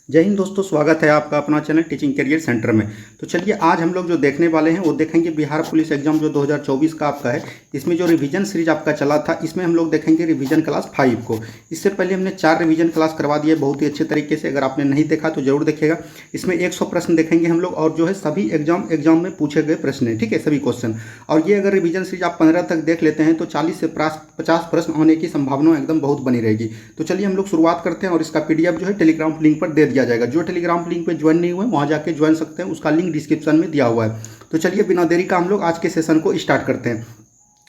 जय हिंद दोस्तों, स्वागत है आपका अपना चैनल टीचिंग करियर सेंटर में। तो चलिए आज हम लोग जो देखने वाले हैं वो देखेंगे बिहार पुलिस एग्जाम जो 2024 का आपका है। इसमें जो रिवीजन सीरीज आपका चला था, इसमें हम लोग देखेंगे रिवीजन क्लास 5 को। इससे पहले हमने 4 रिवीजन क्लास करवा दिए बहुत ही अच्छे तरीके से। अगर आपने नहीं देखा तो जरूर देखिएगा। इसमें 100 प्रश्न देखेंगे हम लोग, और जो है सभी एग्जाम में पूछे गए प्रश्न है, ठीक है, सभी क्वेश्चन। और ये अगर रिवीजन सीरीज आप 15 तक देख लेते हैं तो 40 से 50 प्रश्न होने की संभावना एकदम बहुत बनी रहेगी। तो चलिए हम लोग शुरुआत करते हैं, और इसका PDF जो है टेलीग्राम लिंक पर दे दिया जाएगा। जो टेलीग्राम लिंक पे ज्वाइन नहीं हुए वहां जाके ज्वाइन सकते हैं, उसका लिंक डिस्क्रिप्शन में दिया हुआ है। तो चलिए बिना देरी का हम लोग आज के सेशन को स्टार्ट करते हैं।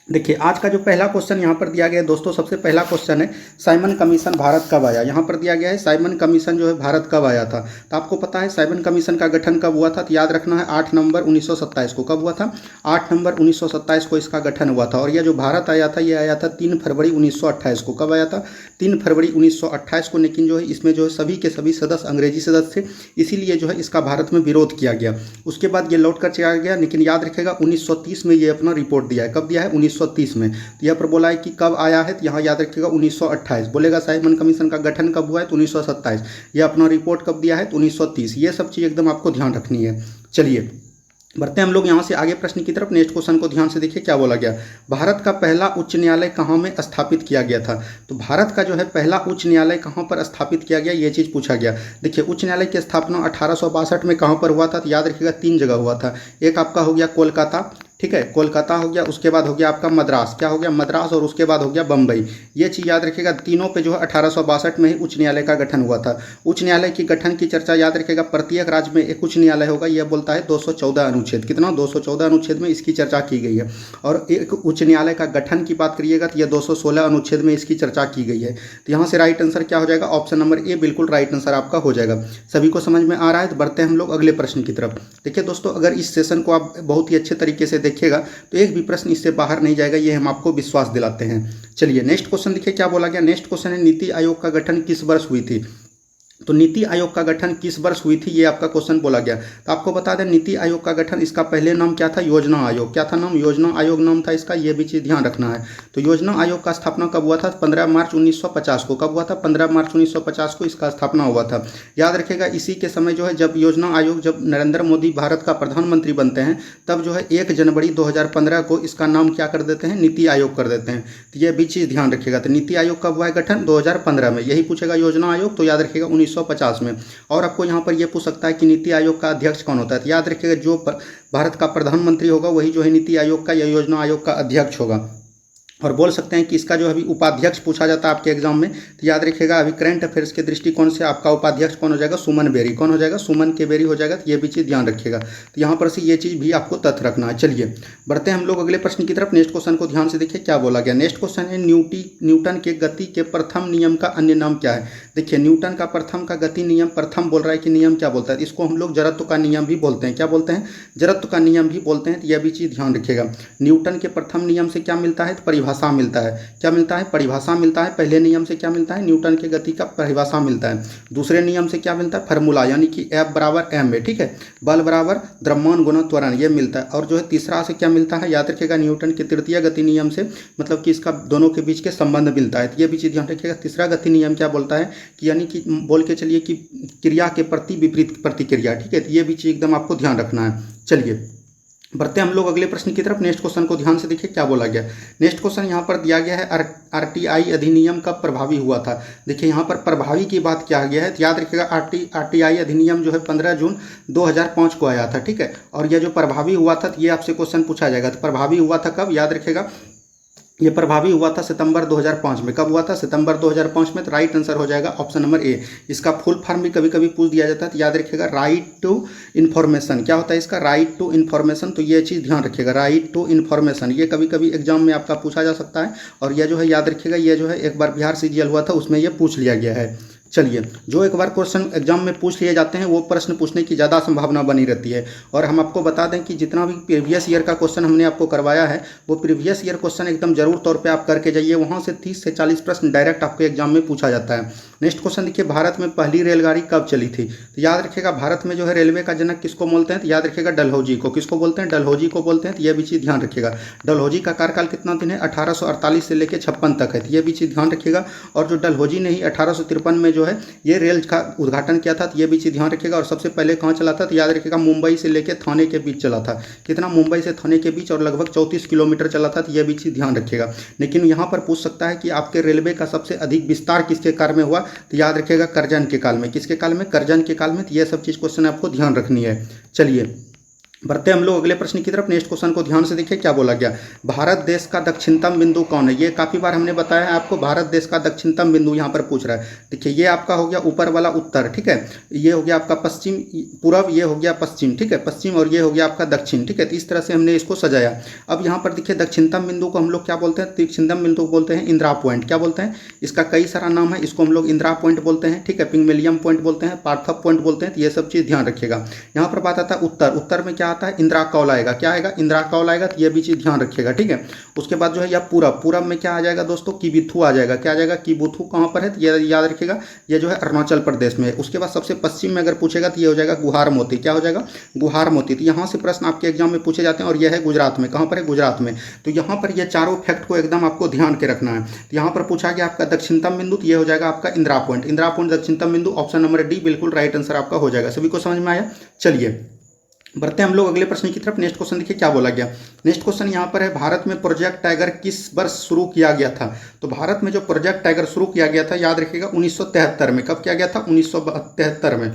देखिए आज का जो पहला क्वेश्चन यहाँ पर दिया गया है दोस्तों, सबसे पहला क्वेश्चन है साइमन कमीशन भारत कब आया। यहाँ पर दिया गया है साइमन कमीशन जो है भारत कब आया था। तो आपको पता है साइमन कमीशन का गठन कब हुआ था, तो याद रखना है 8 नवंबर 1927 को। कब हुआ था? 8 नवंबर 1927 को इसका गठन हुआ था। और यह जो भारत आया था ये आया था 3 फरवरी 1928 को। कब आया था? 3 फरवरी 1928 को। लेकिन जो है इसमें जो है सभी के सभी सदस्य अंग्रेजी सदस्य थे, इसीलिए जो है इसका भारत में विरोध किया गया। उसके बाद ये लौट कर चला गया। लेकिन याद रखेगा 1930 में ये अपना रिपोर्ट दिया है। कब दिया है? 1930 में। तो यहाँ पर बोला है कि कब आया है, तो यहाँ याद रखिएगा 1928। बोलेगा साइमन कमीशन का गठन कब हुआ है, तो 1927। यह अपना रिपोर्ट कब दिया है, तो 1930। ये सब चीज़ एकदम आपको ध्यान रखनी है। चलिए बढ़ते हैं हम लोग यहाँ से आगे प्रश्न की तरफ। नेक्स्ट क्वेश्चन को ध्यान से देखिए क्या बोला गया। भारत का पहला उच्च न्यायालय कहाँ में स्थापित किया गया था। तो भारत का जो है पहला उच्च न्यायालय कहाँ पर स्थापित किया गया, ये चीज़ पूछा गया। देखिए उच्च न्यायालय की स्थापना 1862 में कहाँ पर हुआ था, तो याद रखिएगा 3 जगह हुआ था। एक आपका हो गया कोलकाता, ठीक है, कोलकाता हो गया। उसके बाद हो गया आपका मद्रास, क्या हो गया? मद्रास। और उसके बाद हो गया बम्बई। ये चीज़ याद रखिएगा। तीनों पे जो है 1862 में ही उच्च न्यायालय का गठन हुआ था। उच्च न्यायालय की गठन की चर्चा याद रखिएगा, प्रत्येक राज्य में एक उच्च न्यायालय होगा, यह बोलता है 214 अनुच्छेद। कितना? 214 अनुच्छेद में इसकी चर्चा की गई है। और एक उच्च न्यायालय का गठन की बात करिएगा तो यह 216 अनुच्छेद में इसकी चर्चा की गई है। तो यहाँ से राइट आंसर क्या हो जाएगा? ऑप्शन नंबर ए बिल्कुल राइट आंसर आपका हो जाएगा। सभी को समझ में आ रहा है? तो बढ़ते हैं हम लोग अगले प्रश्न की तरफ। देखिए दोस्तों, अगर इस सेशन को आप बहुत ही अच्छे तरीके से देखिएगा तो एक भी प्रश्न इससे बाहर नहीं जाएगा, ये हम आपको विश्वास दिलाते हैं। चलिए नेक्स्ट क्वेश्चन देखिए क्या बोला गया। नेक्स्ट क्वेश्चन है नीति आयोग का गठन किस वर्ष हुई थी। तो नीति आयोग का गठन किस वर्ष हुई थी, ये आपका क्वेश्चन बोला गया। तो आपको बता दें नीति आयोग का गठन, इसका पहले नाम क्या था? योजना आयोग। क्या था नाम? योजना आयोग नाम था इसका। ये भी चीज़ ध्यान रखना है। तो योजना आयोग का स्थापना कब हुआ था? 15 मार्च 1950 को। कब हुआ था? 15 मार्च 1950 को इसका स्थापना हुआ था। याद रखेगा इसी के समय जो है जब योजना आयोग, जब नरेंद्र मोदी भारत का प्रधानमंत्री बनते हैं, तब जो है 1 जनवरी 2015 को इसका नाम क्या कर देते हैं? नीति आयोग कर देते हैं। तो ये भी चीज़ ध्यान रखिएगा। तो नीति आयोग कब हुआ है गठन? 2015 में। यही पूछेगा योजना आयोग, तो याद रखिएगा 1950 में। और आपको यहाँ पर यह पूछ सकता है कि नीति आयोग का अध्यक्ष कौन होता है। तो याद रखिएगा जो भारत का प्रधानमंत्री होगा वही जो है नीति आयोग का या योजना आयोग का अध्यक्ष होगा। और बोल सकते हैं कि इसका जो अभी उपाध्यक्ष पूछा जाता है आपके एग्जाम में, तो याद रखिएगा अभी करंट अफेयर्स के दृष्टिकोण से आपका उपाध्यक्ष कौन हो जाएगा? सुमन बेरी। कौन हो जाएगा? सुमन के बेरी हो जाएगा। तो ये भी चीज़ ध्यान रखिएगा। तो यहाँ पर से ये चीज़ भी आपको तथ्य रखना है। चलिए बढ़ते हैं हम लोग अगले प्रश्न की तरफ। नेक्स्ट क्वेश्चन को ध्यान से देखिए क्या बोला गया। नेक्स्ट क्वेश्चन है न्यूटन के गति के प्रथम नियम का अन्य नाम क्या है। देखिए न्यूटन का प्रथम का गति नियम, प्रथम बोल रहा है कि नियम क्या बोलता है, इसको हम लोग जड़त्व का नियम भी बोलते हैं। क्या बोलते हैं? जड़त्व का नियम भी बोलते हैं। तो यह भी चीज़ ध्यान रखिएगा। न्यूटन के प्रथम नियम से क्या मिलता है? तो परिभाषा मिलता है। क्या मिलता है? परिभाषा मिलता है। पहले नियम से क्या मिलता है? न्यूटन के गति का परिभाषा मिलता है। दूसरे नियम से क्या मिलता है? फार्मूला, यानी कि F बराबर m है, ठीक है, बल बराबर द्रव्यमान गुना त्वरण, ये मिलता है। और जो है तीसरा से क्या मिलता है? याद रखिएगा न्यूटन के तृतीय गति नियम से, मतलब कि इसका दोनों के बीच के संबंध मिलता है। तो ये भी चीज़ ध्यान रखिएगा। तीसरा गति नियम क्या बोलता है कि यानी कि बोल के चलिए कि क्रिया के प्रति विपरीत प्रतिक्रिया, ठीक है। तो ये भी चीज़ एकदम आपको ध्यान रखना है। चलिए बढ़ते हम लोग अगले प्रश्न की तरफ। नेक्स्ट क्वेश्चन को ध्यान से देखिए क्या बोला गया। नेक्स्ट क्वेश्चन यहाँ पर दिया गया है RTI अधिनियम कब प्रभावी हुआ था। देखिए यहाँ पर प्रभावी की बात क्या गया है, तो याद रखिएगा RTI अधिनियम जो है 15 जून 2005 को आया था, ठीक है। और यह जो प्रभावी हुआ था तो ये आपसे क्वेश्चन पूछा जाएगा। तो प्रभावी हुआ था कब? याद रखिएगा ये प्रभावी हुआ था सितंबर 2005 में। कब हुआ था? सितंबर 2005 में। तो राइट आंसर हो जाएगा ऑप्शन नंबर ए। इसका फुल फॉर्म भी कभी कभी पूछ दिया जाता है, तो याद रखिएगा राइट टू इन्फॉर्मेशन। क्या होता है इसका? Right to information. तो ये चीज़ ध्यान रखिएगा, राइट टू इन्फॉर्मेशन। ये कभी कभी एग्जाम में आपका पूछा जा सकता है। और यह जो है याद रखिएगा, ये जो है एक बार बिहार CGL हुआ था उसमें यह पूछ लिया गया है। चलिए जो एक बार क्वेश्चन एग्जाम में पूछ लिए जाते हैं वो प्रश्न पूछने की ज़्यादा संभावना बनी रहती है। और हम आपको बता दें कि जितना भी प्रीवियस ईयर का क्वेश्चन हमने आपको करवाया है वो प्रीवियस ईयर क्वेश्चन एकदम जरूर तौर पे आप करके जाइए। वहाँ से 30 से 40 प्रश्न डायरेक्ट आपके एग्जाम में पूछा जाता है। नेक्स्ट क्वेश्चन देखिए, भारत में पहली रेलगाड़ी कब चली थी। तो याद रखिएगा भारत में जो है रेलवे का जनक किसको बोलते हैं, तो याद रखिएगा डलहौजी को। किसको बोलते हैं? डलहौजी को बोलते हैं। तो यह भी चीज़ ध्यान रखिएगा। डलहौजी का कार्यकाल कितना दिन है? 1848 से लेकर 56 तक है। तो यह भी चीज़ ध्यान रखिएगा। और जो डलहौजी ने ही 1853 में जो है ये रेल का उद्घाटन किया था, तो ये भी चीज़ ध्यान रखिएगा। और सबसे पहले कहाँ चला था, तो याद रखिएगा मुंबई से लेकर थाने के बीच चला था। कितना, मुंबई से थाने के बीच, और लगभग 34 किलोमीटर चला था, तो ये भी चीज़ ध्यान रखिएगा। लेकिन यहाँ पर पूछ सकता है कि आपके रेलवे का सबसे अधिक विस्तार किसके काल में हुआ, तो याद रखिएगा करजन के काल में। किसके काल में, करजन के काल में। तो ये सब चीज़ क्वेश्चन आपको ध्यान रखनी है। चलिए बढ़ते हम लोग अगले प्रश्न की तरफ। नेक्स्ट क्वेश्चन को ध्यान से देखिए क्या बोला गया। भारत देश का दक्षिणतम बिंदु कौन है। ये काफ़ी बार हमने बताया है आपको, भारत देश का दक्षिणतम बिंदु यहाँ पर पूछ रहा है। देखिए ये आपका हो गया ऊपर वाला उत्तर, ठीक है, ये हो गया आपका पश्चिम पूरब, ये हो गया पश्चिम, ठीक है, पश्चिम, और ये हो गया आपका दक्षिण, ठीक है। तो इस तरह से हमने इसको सजाया। अब यहाँ पर देखिए दक्षिणतम बिंदु को हम लोग क्या बोलते हैं, दक्षिणतम बिंदु को बोलते हैं इंदिरा पॉइंट। क्या बोलते हैं, इसका कई सारा नाम है, इसको हम लोग इंदिरा पॉइंट बोलते हैं, ठीक है, पिंगमेलियम पॉइंट बोलते हैं, पार्थब पॉइंट बोलते हैं। तो ये सब चीज़ ध्यान रखिएगा। यहाँ पर बात आता है उत्तर, उत्तर में क्या आता है, इंदिरा कौल आएगा। क्या आएगा, इंदिरा कौल आएगा। तो ये भी चीज़ ध्यान रखिएगा, ठीक है। उसके बाद जो है या पूरब, पूरब में क्या आ जाएगा दोस्तों, किबिथु आ जाएगा। क्या आ जाएगा, किबिथु कहाँ पर है, तो ये याद रखिएगा, ये जो है अरुणाचल प्रदेश में है। उसके बाद सबसे पश्चिम में अगर पूछेगा तो ये हो जाएगा गुहार मोती। क्या हो जाएगा, गुहार मोती। तो यहाँ से प्रश्न आपके एग्जाम में पूछे जाते हैं, और यह है गुजरात में। कहाँ पर है, गुजरात में। तो यहाँ पर ये चारों फैक्ट को एकदम आपको ध्यान के रखना है। तो यहाँ पर पूछा गया आपका दक्षिणतम बिंदु, तो ये हो जाएगा आपका इंदिरा पॉइंट। इंदिरा पॉइंट दक्षिणतम बिंदु, ऑप्शन नंबर डी बिल्कुल राइट आंसर आपका हो जाएगा। सभी को समझ में आया। चलिए बढ़ते हैं हम लोग अगले प्रश्न की तरफ। नेक्स्ट क्वेश्चन देखिए क्या बोला गया। नेक्स्ट क्वेश्चन यहाँ पर है, भारत में प्रोजेक्ट टाइगर किस वर्ष शुरू किया गया था। तो भारत में जो प्रोजेक्ट टाइगर शुरू किया गया था, याद रखिएगा 1973 में। कब किया गया था, 1973 में।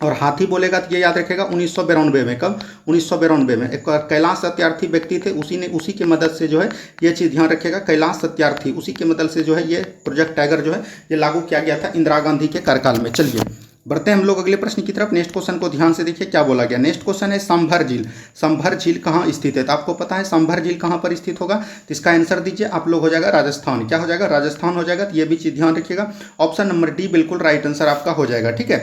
और हाथी बोलेगा तो ये याद रखेगा 1992 में। कब, 1992 में। एक कैलाश सत्यार्थी व्यक्ति थे, उसी की मदद से जो है ये चीज़ ध्यान रखेगा, कैलाश सत्यार्थी, उसी की मदद से जो है ये प्रोजेक्ट टाइगर जो है ये लागू किया गया था इंदिरा गांधी के कार्यकाल में। चलिए बढ़ते हैं हम लोग अगले प्रश्न की तरफ। नेक्स्ट क्वेश्चन को ध्यान से देखिए क्या बोला गया। नेक्स्ट क्वेश्चन है सांभर झील। सांभर झील कहाँ स्थित है, तो आपको पता है सांभर झील कहाँ पर स्थित होगा, तो इसका आंसर दीजिए आप लोग, हो जाएगा राजस्थान। क्या हो जाएगा, राजस्थान हो जाएगा। तो ये भी चीज़ ध्यान रखिएगा, ऑप्शन नंबर डी बिल्कुल राइट आंसर आपका हो जाएगा, ठीक है।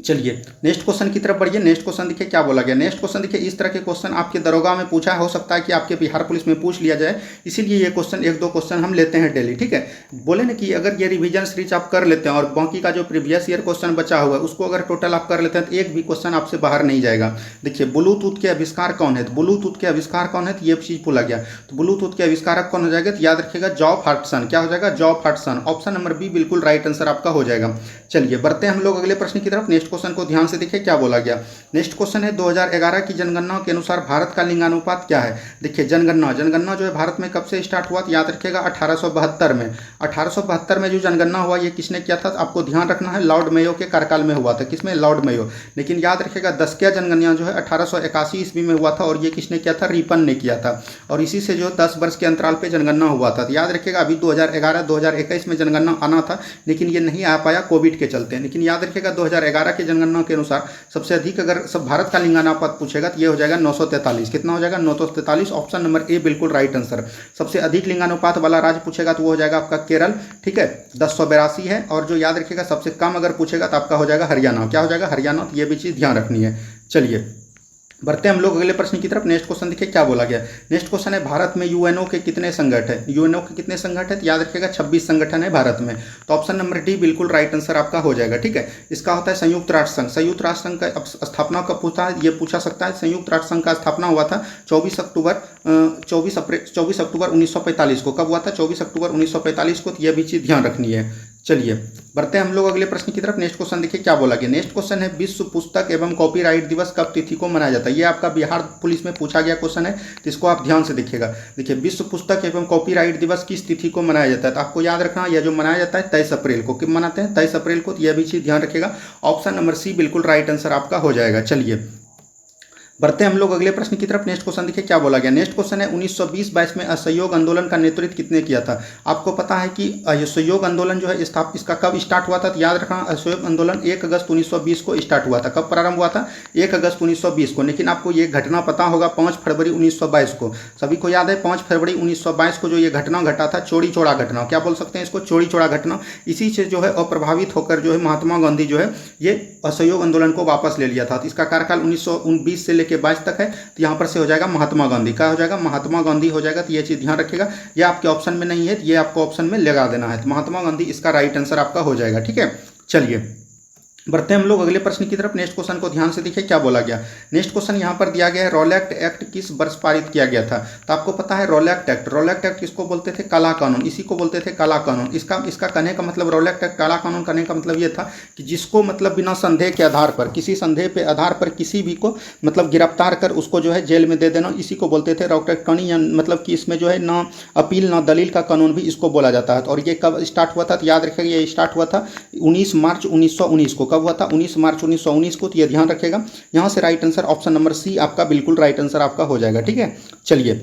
चलिए नेक्स्ट क्वेश्चन की तरफ बढ़िए। नेक्स्ट क्वेश्चन देखिए क्या बोला गया। नेक्स्ट क्वेश्चन देखिए, इस तरह के क्वेश्चन आपके दरोगा में पूछा हो सकता है कि आपके बिहार पुलिस में पूछ लिया जाए, इसीलिए ये क्वेश्चन एक दो क्वेश्चन हम लेते हैं डेली, ठीक है। बोले ना कि अगर ये रिवीजन सीरीज आप कर लेते हैं और बाकी का जो प्रीवियस ईयर क्वेश्चन बचा हुआ है उसको अगर टोटल आप कर लेते हैं तो एक भी क्वेश्चन आपसे बाहर नहीं जाएगा। देखिए ब्लूटूथ के आविष्कार कौन है, तो ब्लूटूथ के आविष्कार कौन है, तो ये चीज़ बोला गया। तो ब्लूटूथ के आविष्कारक कौन हो जाएगा, तो याद रखिएगा जॉब हॉटसन। क्या हो जाएगा, जॉब हॉटसन। ऑप्शन नंबर बी बिल्कुल राइट आंसर आपका हो जाएगा। चलिए बढ़ते हैं हम लोग अगले प्रश्न की तरफ। नेक्स्ट क्वेश्चन को ध्यान से देखिए क्या बोला गया। नेक्स्ट क्वेश्चन है 2011 की जनगणना के अनुसार भारत का लिंगानुपात क्या है। देखिए जनगणना जो है भारत में कब से स्टार्ट हुआ, तो याद रखिएगा 1872 में। 1872 में जो जनगणना हुआ ये किसने किया था, तो आपको ध्यान रखना है लॉर्ड मेयो के कार्यकाल में हुआ था। किसमें, लॉर्ड मेयो। लेकिन याद रखिएगा 10वां जनगणना जो है 1881 ईस्वी में हुआ था, और ये किसने किया था, रिपन ने किया था। और इसी से जो 10 वर्ष के अंतराल पे जनगणना हुआ था। तो याद रखिएगा अभी 2011 2021 में जनगणना आना था, लेकिन ये नहीं आ पाया कोविड के चलते। लेकिन याद रखिएगा 2011 की जनगणना के अनुसार सबसे अधिक अगर सब भारत का लिंगानुपात पूछेगा तो ये हो जाएगा 943। कितना हो जाएगा, 943। ऑप्शन नंबर ए बिल्कुल राइट आंसर। सबसे अधिक लिंगानुपात वाला राज्य पूछेगा तो वो हो जाएगा आपका केरल, ठीक है, 1082 है। और जो याद रखिएगा सबसे कम अगर पूछेगा तो आपका हो जाएगा हरियाणा। क्या हो जाएगा, हरियाणा। तो ये भी चीज़ ध्यान रखनी है। चलिए बढ़ते हैं हम लोग अगले प्रश्न की तरफ। नेक्स्ट क्वेश्चन देखिए क्या बोला गया। नेक्स्ट क्वेश्चन है, भारत में यूएनओ के कितने संगठन है। यूएनओ के कितने संगठन है, तो याद रखिएगा 26 संगठन है भारत में। तो ऑप्शन नंबर डी बिल्कुल राइट आंसर आपका हो जाएगा, ठीक है। इसका होता है संयुक्त राष्ट्र संघ। संयुक्त राष्ट्र संघ का स्थापना कब पूछा है, ये पूछा सकता है। संयुक्त राष्ट्र संघ का स्थापना हुआ था 24 अक्टूबर 1945 को। कब हुआ था, 24 अक्टूबर 1945 को। तो यह भी चीज़ ध्यान रखनी है। चलिए बढ़ते हैं हम लोग अगले प्रश्न की तरफ। नेक्स्ट क्वेश्चन देखिए क्या बोला गया। नेक्स्ट क्वेश्चन है, विश्व पुस्तक एवं कॉपीराइट दिवस कब तिथि को मनाया जाता है। ये आपका बिहार पुलिस में पूछा गया क्वेश्चन है, तो इसको आप ध्यान से देखिएगा। देखिए विश्व पुस्तक एवं कॉपीराइट दिवस किस तिथि को मनाया जाता है, तो आपको याद रखना यह जो मनाया जाता है 23 अप्रैल को। कब मनाते हैं, 23 अप्रैल को। तो यह भी चीज़ ध्यान रखिएगा, ऑप्शन नंबर सी बिल्कुल राइट आंसर आपका हो जाएगा। चलिए बढ़ते हैं हम लोग अगले प्रश्न की तरफ। नेक्स्ट क्वेश्चन देखिए क्या बोला गया। नेक्स्ट क्वेश्चन है, 1920-22 में असहयोग आंदोलन का नेतृत्व किसने किया था। आपको पता है कि असहयोग आंदोलन जो है इसका कब स्टार्ट हुआ था, तो याद रखना असहयोग आंदोलन 1 अगस्त 1920 को स्टार्ट हुआ था। कब प्रारंभ हुआ था, 1 अगस्त 1920 को। लेकिन आपको ये घटना पता होगा 5 फरवरी 1922 को। सभी को याद है 5 फरवरी 1922 को जो ये घटना घटा था, चौड़ी चौड़ा घटना। क्या बोल सकते हैं इसको, चौड़ी चौड़ा घटना। इसी से जो है अप्रभावित होकर जो है महात्मा गांधी जो है ये असहयोग आंदोलन को वापस ले लिया था। तो इसका कार्यकाल 1920 से लेकर 22 तक है। तो यहाँ पर से हो जाएगा महात्मा गांधी। क्या हो जाएगा, महात्मा गांधी हो जाएगा। तो ये चीज़ ध्यान रखिएगा, ये आपके ऑप्शन में नहीं है, तो ये आपको ऑप्शन में लगा देना है। तो महात्मा गांधी इसका राइट आंसर आपका हो जाएगा, ठीक है। चलिए बढ़ते हैं हम लोग अगले प्रश्न की तरफ। नेक्स्ट क्वेश्चन को ध्यान से देखिए क्या बोला गया। नेक्स्ट क्वेश्चन यहाँ पर दिया गया है, रॉलेट एक्ट किस वर्ष पारित किया गया था। तो आपको पता है रॉलेट एक्ट, रॉलेट एक्ट किसको बोलते थे, काला कानून, इसी को बोलते थे काला कानून। इसका कहने का मतलब, रॉलेट एक्ट काला कानून कहने का मतलब ये था कि जिसको मतलब बिना संदेह के आधार पर, किसी संदेह के आधार पर किसी भी को मतलब गिरफ्तार कर उसको जो है जेल में दे देना, इसी को बोलते थे रॉलेट कानून। मतलब कि इसमें जो है ना अपील ना दलील का कानून भी इसको बोला जाता है। और ये कब स्टार्ट हुआ था, तो याद रखिएगा ये स्टार्ट हुआ था 19 मार्च 1919 को। कब हुआ था, 19 मार्च 1919 को। तो ये ध्यान रखिएगा। यहाँ से right answer option number C आपका बिल्कुल राइट आंसर आपका हो जाएगा। ठीक है, चलिए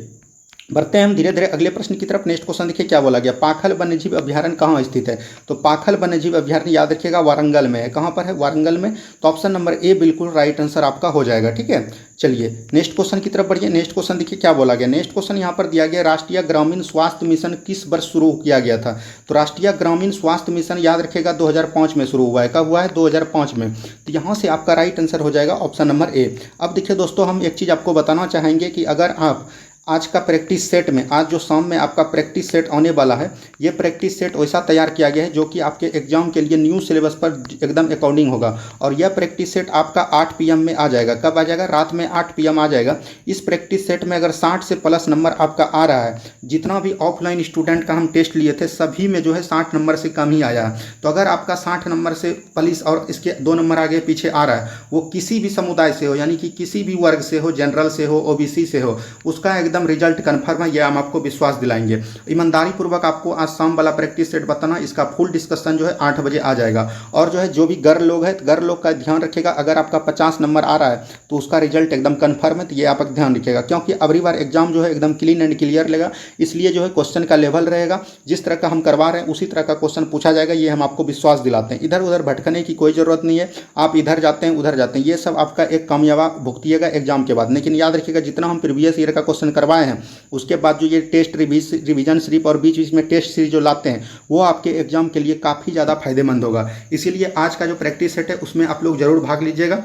बढ़ते हैं हम धीरे धीरे अगले प्रश्न की तरफ। नेक्स्ट क्वेश्चन देखिए क्या बोला गया, पाखल वन्यजीव अभ्यारण्य कहाँ स्थित है। तो पाखल वन्यजीव अभ्यारण्य याद रखिएगा वारंगल में है। कहाँ पर है, वारंगल में। तो ऑप्शन नंबर ए बिल्कुल राइट आंसर आपका हो जाएगा। ठीक है, चलिए नेक्स्ट क्वेश्चन की तरफ बढ़िए। नेक्स्ट क्वेश्चन देखिए क्या बोला गया। नेक्स्ट क्वेश्चन यहाँ पर दिया गया, राष्ट्रीय ग्रामीण स्वास्थ्य मिशन किस वर्ष शुरू किया गया था। तो राष्ट्रीय ग्रामीण स्वास्थ्य मिशन याद रखिएगा 2005 में शुरू हुआ है। कब हुआ है, 2005 में। तो यहाँ से आपका राइट आंसर हो जाएगा ऑप्शन नंबर ए। अब देखिए दोस्तों, हम एक चीज़ आपको बताना चाहेंगे कि अगर आप आज का प्रैक्टिस सेट में, आज जो शाम में आपका प्रैक्टिस सेट आने वाला है, ये प्रैक्टिस सेट वैसा तैयार किया गया है जो कि आपके एग्जाम के लिए न्यू सिलेबस पर एकदम अकॉर्डिंग होगा। और यह प्रैक्टिस सेट आपका 8 PM में आ जाएगा। कब आ जाएगा, रात में 8 PM आ जाएगा। इस प्रैक्टिस सेट में अगर 60 से प्लस नंबर आपका आ रहा है, जितना भी ऑफलाइन स्टूडेंट का हम टेस्ट लिए थे सभी में जो है 60 नंबर से कम ही आया है। तो अगर आपका 60 नंबर से प्लस और इसके 2 नंबर आगे पीछे आ रहा है, वो किसी भी समुदाय से हो, यानी कि किसी भी वर्ग से हो, जनरल से हो, OBC से हो, उसका एकदम रिजल्ट कन्फर्म है, ये हम आपको विश्वास दिलाएंगे। ईमानदारी पूर्वक आपको आज शाम वाला प्रैक्टिस सेट बताना, इसका फुल डिस्कशन जो है 8 बजे आ जाएगा। और जो है जो भी गर्ल लोग है, गर्ल लोग का ध्यान रखिएगा, अगर आपका 50 नंबर आ रहा है तो उसका रिजल्ट एकदम कन्फर्म है। तो ये आप ध्यान रखिएगा, क्योंकि अगली बार एग्जाम जो है एकदम क्लीन एंड क्लियर लेगा। इसलिए जो है क्वेश्चन का लेवल रहेगा, जिस तरह का हम करवा रहे हैं उसी तरह का क्वेश्चन पूछा जाएगा, ये हम आपको विश्वास दिलाते हैं। इधर उधर भटकने की कोई ज़रूरत नहीं है। आप इधर जाते हैं उधर जाते हैं, ये सब आपका एक कामयाबा भुगतिएगा एग्जाम के बाद। लेकिन याद रखिएगा, जितना हम प्रीवियस ईयर का क्वेश्चन करवाए हैं, उसके बाद जो ये टेस्ट रिवीजन सिर्फ और बीच बीच में टेस्ट सीरीज जो लाते हैं, वो आपके एग्जाम के लिए काफ़ी ज़्यादा फायदेमंद होगा। इसीलिए आज का जो प्रैक्टिस सेट है उसमें आप लोग जरूर भाग लीजिएगा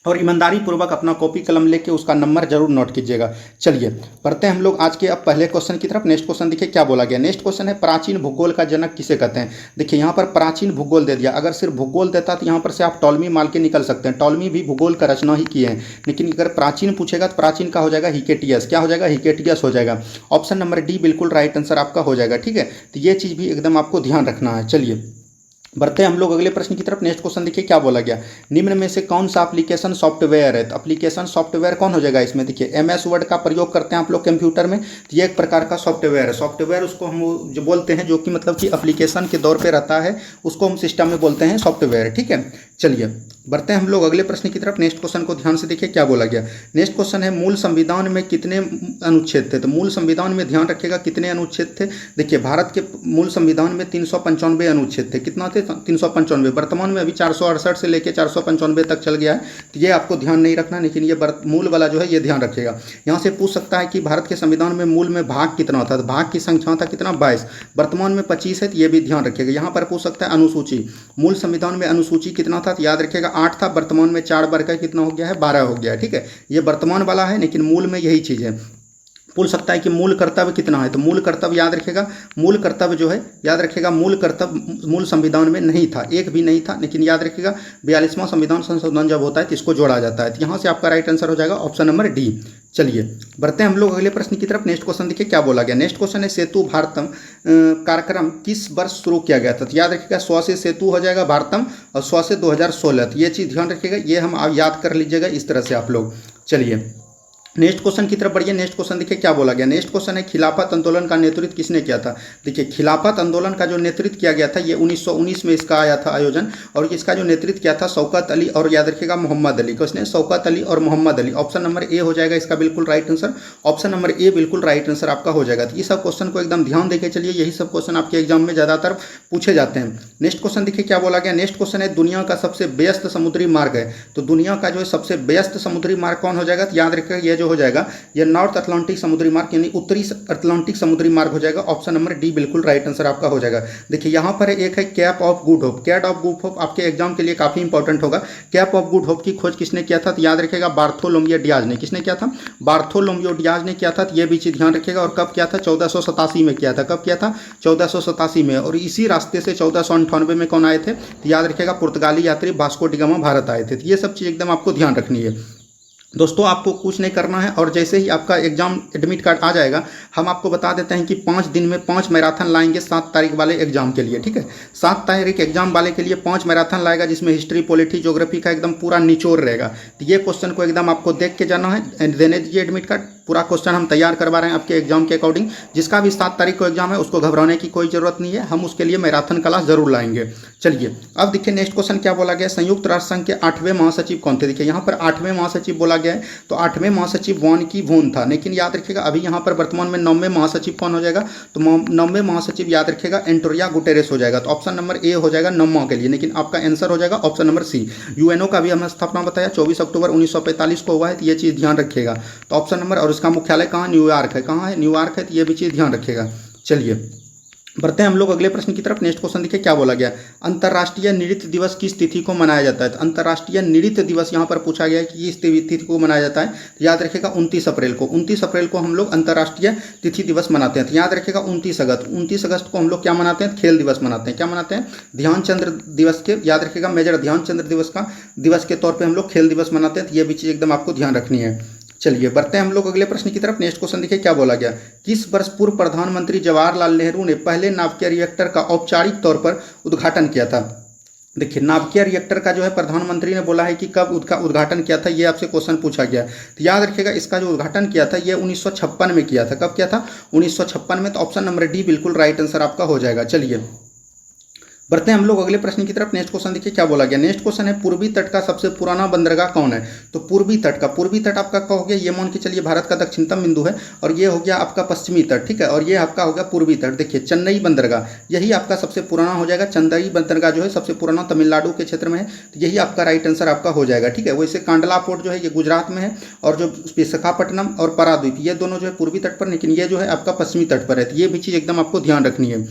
और ईमानदारी पूर्वक अपना कॉपी कलम लेके उसका नंबर जरूर नोट कीजिएगा। चलिए बढ़ते हैं हम लोग आज के अब पहले क्वेश्चन की तरफ। नेक्स्ट क्वेश्चन देखिए क्या बोला गया। नेक्स्ट क्वेश्चन है, प्राचीन भूगोल का जनक किसे कहते हैं। देखिए यहाँ पर प्राचीन भूगोल दे दिया। अगर सिर्फ भूगोल देता तो यहाँ पर से आप टॉलमी माल के निकल सकते हैं। टॉलमी भी भूगोल का रचना ही किए हैं। लेकिन अगर प्राचीन पूछेगा तो प्राचीन का हो जाएगा हिकेटियस। क्या हो जाएगा, हिकेटियस हो जाएगा। ऑप्शन नंबर डी बिल्कुल राइट आंसर आपका हो जाएगा। ठीक है, तो ये चीज़ भी एकदम आपको ध्यान रखना है। चलिए बढ़ते हैं हम लोग अगले प्रश्न की तरफ। नेक्स्ट क्वेश्चन देखिए क्या बोला गया। निम्न में से कौन सा एप्लीकेशन सॉफ्टवेयर है। तो एप्लीकेशन सॉफ्टवेयर कौन हो जाएगा इसमें। देखिए MS वर्ड का प्रयोग करते हैं आप लोग कंप्यूटर में, तो ये एक प्रकार का सॉफ्टवेयर है। सॉफ्टवेयर उसको हम जो बोलते हैं, जो कि मतलब कि एप्लीकेशन के दौर पे रहता है, उसको हम सिस्टम में बोलते हैं सॉफ्टवेयर। ठीक है, चलिए बढ़ते हैं हम लोग अगले प्रश्न की तरफ। नेक्स्ट क्वेश्चन को ध्यान से देखिए क्या बोला गया। नेक्स्ट क्वेश्चन है, मूल संविधान में कितने अनुच्छेद थे। तो मूल संविधान में ध्यान रखिएगा कितने अनुच्छेद थे। देखिए भारत के मूल संविधान में 395 अनुच्छेद थे। कितना थे, 395। वर्तमान में अभी 468 से लेकर 495 तक चल गया है। तो ये आपको ध्यान नहीं रखना, लेकिन ये मूल वाला जो है ये ध्यान रखिएगा। यहाँ से पूछ सकता है कि भारत के संविधान में मूल में भाग कितना था। तो भाग की संख्या था कितना, 22। वर्तमान में 25 है, तो ये भी ध्यान रखिएगा। यहाँ पर पूछ सकता है अनुसूची, मूल संविधान में अनुसूची कितना था। तो याद रखिएगा 8 था, वर्तमान में 4 बढ़कर कितना हो गया है, 12 हो गया है। ठीक है, ये वर्तमान वाला है, लेकिन मूल में यही चीज़ है। पूछ सकता है कि मूल कर्तव्य कितना है। तो मूल कर्तव्य याद रखिएगा, मूल कर्तव्य जो है याद रखिएगा, मूल कर्तव्य मूल संविधान में नहीं था, एक भी नहीं था। लेकिन याद रखिएगा 42वां संविधान संशोधन जब होता है तो इसको जोड़ा जाता है। तो यहाँ से आपका राइट आंसर हो जाएगा ऑप्शन नंबर डी। चलिए बढ़ते हैं हम लोग अगले प्रश्न की तरफ। नेक्स्ट क्वेश्चन देखिए क्या बोला गया। नेक्स्ट क्वेश्चन है, सेतु भारतम कार्यक्रम किस वर्ष शुरू किया गया था। तो याद रखिएगा 100 से सेतु हो जाएगा भारतम, और 100 से 2016। तो ये चीज़ ध्यान रखिएगा, ये हम याद कर लीजिएगा इस तरह से आप लोग। चलिए नेक्स्ट क्वेश्चन की तरफ बढ़िए। नेक्स्ट क्वेश्चन देखिए क्या बोला गया। नेक्स्ट क्वेश्चन है, खिलाफत आंदोलन का नेतृत्व किसने किया था। देखिए खिलाफत आंदोलन का जो नेतृत्व किया गया था, ये 1919 में इसका आया था आयोजन, और इसका जो नेतृत्व किया था शौकत अली और याद रखिएगा मोहम्मद अली। किसने, शौकत अली और Mohammad Ali. Option number A हो जाएगा इसका बिल्कुल right answer. Option number A बिल्कुल राइट आंसर आपका हो जाएगा। तो ये सब क्वेश्चन को एकदम ध्यान देके चलिए, यही सब क्वेश्चन आपके एग्जाम में ज़्यादातर पूछे जाते हैं। नेक्स्ट क्वेश्चन देखिए क्या बोला गया। नेक्स्ट क्वेश्चन है, दुनिया का सबसे व्यस्त समुद्री मार्ग है। तो दुनिया का जो है सबसे व्यस्त समुद्री मार्ग कौन हो जाएगा। तो याद रखिएगा ये जो हो जाएगा ये नॉर्थ अटलांटिक समुद्री मार्ग यानी उत्तरी अटलांटिक समुद्री मार्ग हो जाएगा। ऑप्शन नंबर डी बिल्कुल राइट आंसर आपका हो जाएगा। देखिए यहाँ पर एक है cap of good hope. Cap of good hope आपके एग्जाम के लिए काफी इंपॉर्टेंट होगा। कैप ऑफ गुड होप की खोज किसने किया था? तो याद रखिएगा बार्थोलोमियो डियाज ने। किसने किया था? बार्थोलोमियो डियाज ने किया था। तो ये भी चीज ध्यान रखिएगा। और कब किया था? 1487 में किया था। कब किया था? 1487 में। और इसी रास्ते से 1498 में कौन आए थे? तो याद रखिएगा पुर्तगाली यात्री वास्को डी गामा भारत आए थे। तो ये सब चीज एकदम आपको ध्यान रखनी है दोस्तों। आपको कुछ नहीं करना है और जैसे ही आपका एग्जाम एडमिट कार्ड आ जाएगा हम आपको बता देते हैं कि 5 दिन में 5 मैराथन लाएंगे 7 तारीख वाले एग्जाम के लिए। ठीक है, 7 तारीख एग्जाम वाले के लिए 5 मैराथन लाएगा जिसमें हिस्ट्री, पॉलिटी, ज्योग्राफी का एकदम पूरा निचोड़ रहेगा। तो ये क्वेश्चन को एकदम आपको देख के जाना है। देने दीजिए एडमिट कार्ड। पूरा क्वेश्चन हम तैयार करवा रहे हैं आपके एग्जाम के अकॉर्डिंग। जिसका भी 7 तारीख को एग्जाम है उसको घबराने की कोई जरूरत नहीं है। हम उसके लिए मैराथन क्लास जरूर लाएंगे। चलिए अब देखिए नेक्स्ट क्वेश्चन क्या बोला गया। संयुक्त राष्ट्र संघ के 8वें महासचिव कौन थे? देखिए यहाँ पर 8वें महासचिव बोला गया है। तो 8वें महासचिव वॉन की वोन था। लेकिन याद रखिएगा अभी यहाँ पर वर्तमान में 9वें महासचिव कौन हो जाएगा? तो 9वें महासचिव याद रखिएगा एंटोनियो गुटेरेस हो जाएगा। तो ऑप्शन नंबर ए हो जाएगा 9वां के लिए। लेकिन आपका आंसर हो जाएगा ऑप्शन नंबर सी। यूएनओ का भी हमने स्थापना बताया 24 अक्टूबर 1945 को हुआ है। तो ये चीज ध्यान रखिएगा। तो ऑप्शन नंबर, और इसका मुख्यालय कहाँ? न्यूयॉर्क है। कहाँ है? न्यूयॉर्क है। तो ये भी चीज ध्यान रखिएगा। चलिए बढ़ते हैं हम लोग अगले प्रश्न की तरफ। नेक्स्ट क्वेश्चन देखिए क्या बोला गया। अंतर्राष्ट्रीय नृत्य दिवस किस तिथि को मनाया जाता है? तो अंतर्राष्ट्रीय नृत्य दिवस यहाँ पर पूछा गया है कि किस तिथि को मनाया जाता है। तो याद रखिएगा 29 अप्रैल को। 29 अप्रैल को हम लोग अंतर्राष्ट्रीय तिथि दिवस मनाते हैं। तो याद रखिएगा 29 अगस्त। 29 अगस्त को हम लोग क्या मनाते हैं? खेल दिवस मनाते हैं। क्या मनाते हैं? ध्यानचंद्र दिवस के, याद रखिएगा मेजर ध्यानचंद्र दिवस के तौर पर हम लोग खेल दिवस मनाते हैं। तो ये भी चीज एकदम आपको ध्यान रखनी है। चलिए बढ़ते हैं हम लोग अगले प्रश्न की तरफ। नेक्स्ट क्वेश्चन देखिए क्या बोला गया। किस वर्ष पूर्व प्रधानमंत्री जवाहरलाल नेहरू ने पहले नाभिकीय रिएक्टर का औपचारिक तौर पर उद्घाटन किया था? देखिए नाभिकीय रिएक्टर का जो है प्रधानमंत्री ने बोला है कि कब उसका उद्घाटन किया था। ये आपसे क्वेश्चन पूछा गया। तो याद रखिएगा इसका जो उद्घाटन किया था ये 1956 में किया था। कब किया था? 1956 में। तो ऑप्शन नंबर डी बिल्कुल राइट आंसर आपका हो जाएगा। चलिए बढ़ते हैं हम लोग अगले प्रश्न की तरफ। नेक्स्ट क्वेश्चन देखिए क्या बोला गया। नेक्स्ट क्वेश्चन है पूर्वी तट का सबसे पुराना बंदरगाह कौन है? तो पूर्वी तट आपका क्या हो गया? ये मान के चलिए भारत का दक्षिणतम बिंदु है और ये हो गया आपका पश्चिमी तट। ठीक है, और ये आपका हो गया पूर्वी तट। देखिए चेन्नई बंदरगाह यही आपका सबसे पुराना हो जाएगा। चेन्नई बंदरगाह जो है सबसे पुराना तमिलनाडु के क्षेत्र में है। तो यही आपका राइट आंसर आपका हो जाएगा। ठीक है, वैसे कांडला पोर्ट जो है ये गुजरात में है और जो विशाखापट्टनम और पारादीप ये दोनों जो है पूर्वी तट पर, लेकिन ये जो है आपका पश्चिमी तट पर है। तो ये भी चीज एकदम आपको ध्यान रखनी है।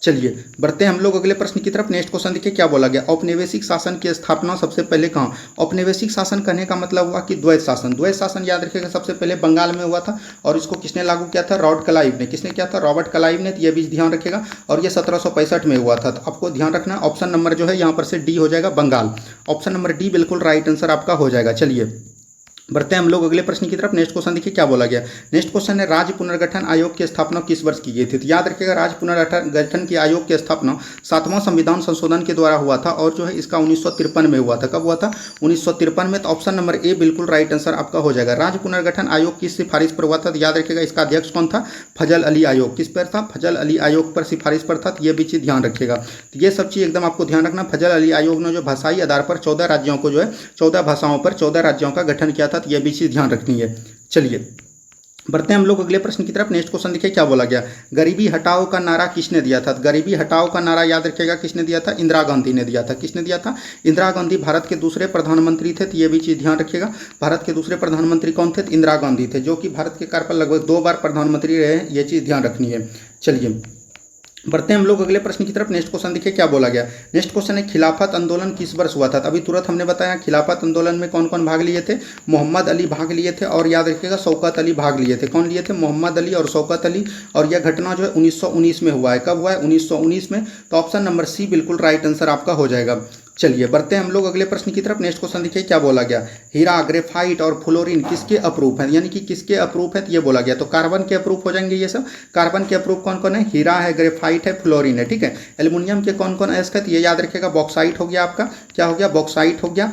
चलिए बढ़ते हैं हम लोग अगले प्रश्न की तरफ। नेक्स्ट क्वेश्चन देखिए क्या बोला गया। औपनिवेशिक शासन की स्थापना सबसे पहले कहाँ? औपनिवेशिक शासन कहने का मतलब हुआ कि द्वैत शासन। द्वैत शासन याद रखिएगा सबसे पहले बंगाल में हुआ था और इसको किसने लागू किया था? रॉबर्ट क्लाइव ने। किसने किया था? रॉबर्ट क्लाइव ने। ये भी ध्यान रखिएगा। और ये 1765 में हुआ था। तो आपको ध्यान रखना ऑप्शन नंबर जो है यहाँ पर से डी हो जाएगा बंगाल। ऑप्शन नंबर डी बिल्कुल राइट आंसर आपका हो जाएगा। चलिए बढ़ते हैं हम लोग अगले प्रश्न की तरफ। नेक्स्ट क्वेश्चन देखिए क्या बोला गया। नेक्स्ट क्वेश्चन है राज्य पुनर्गठन आयोग की स्थापना किस वर्ष की गई थी? तो याद रखिएगा राज्य पुनर्गठन की आयोग की स्थापना 7वां संविधान संशोधन के द्वारा हुआ था और जो है इसका 1953 में हुआ था। कब हुआ था? 1953 में। तो ऑप्शन नंबर ए बिल्कुल राइट आंसर आपका हो जाएगा। राज्य पुनर्गठन आयोग किस सिफारिश पर हुआ था? तो याद रखिएगा इसका अध्यक्ष कौन था? फजल अली आयोग। किस पर था? फजल अली आयोग पर सिफारिश पर था। ये भी चीज ध्यान रखिएगा। तो ये सब चीज एकदम आपको ध्यान रखना। फजल अली आयोग ने जो भाषाई आधार पर 14 राज्यों को जो है 14 भाषाओं पर 14 राज्यों का गठन किया था। तो ये भी चीज ध्यान रखनी है। चलिए बढ़ते हैं हम लोग अगले प्रश्न की तरफ। नेक्स्ट क्वेश्चन देखिए क्या बोला गया। गरीबी हटाओ का नारा किसने दिया था? गरीबी हटाओ का नारा याद रखिएगा किसने दिया था? इंदिरा गांधी ने दिया था। किसने दिया था? इंदिरा गांधी भारत के दूसरे प्रधानमंत्री थे। तो ये भी चीज ध्यान रखिएगा। भारत के दूसरे प्रधानमंत्री कौन थे? इंदिरा गांधी थे, जो कि भारत के कार्यकाल लगभग 2 बार प्रधानमंत्री रहे हैं। ये चीज ध्यान रखनी है। चलिए बढ़ते हैं हम लोग अगले प्रश्न की तरफ। नेक्स्ट क्वेश्चन देखिए क्या बोला गया। नेक्स्ट क्वेश्चन है खिलाफत आंदोलन किस वर्ष हुआ था? अभी तुरंत हमने बताया खिलाफत आंदोलन में कौन कौन भाग लिए थे? मोहम्मद अली भाग लिए थे और याद रखिएगा शौकत अली भाग लिए थे। कौन लिए थे? मोहम्मद अली और शौकत अली। और यह घटना जो है 1919 में हुआ है। कब हुआ है? 1919 में। तो ऑप्शन नंबर सी बिल्कुल राइट आंसर आपका हो जाएगा। चलिए बढ़ते हैं हम लोग अगले प्रश्न की तरफ। नेक्स्ट क्वेश्चन देखिए क्या बोला गया। हीरा, ग्रेफाइट और फ्लोरीन किसके अप्रूव है? यानी कि किसके अप्रूव है? तो ये बोला गया। तो कार्बन के अप्रूव हो जाएंगे ये सब। कार्बन के अप्रूव कौन कौन है? हीरा है, ग्रेफाइट है, फ्लोरीन है। ठीक है, एल्युमिनियम के कौन कौन अयस्क है? तो ये याद रखिएगा बॉक्साइट हो गया आपका। क्या हो गया? बॉक्साइट हो गया।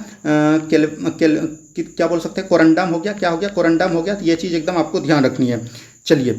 क्या बोल सकते हैं? कोरंडम हो गया। क्या हो गया? कोरंडम हो गया। तो ये चीज़ एकदम आपको ध्यान रखनी है। चलिए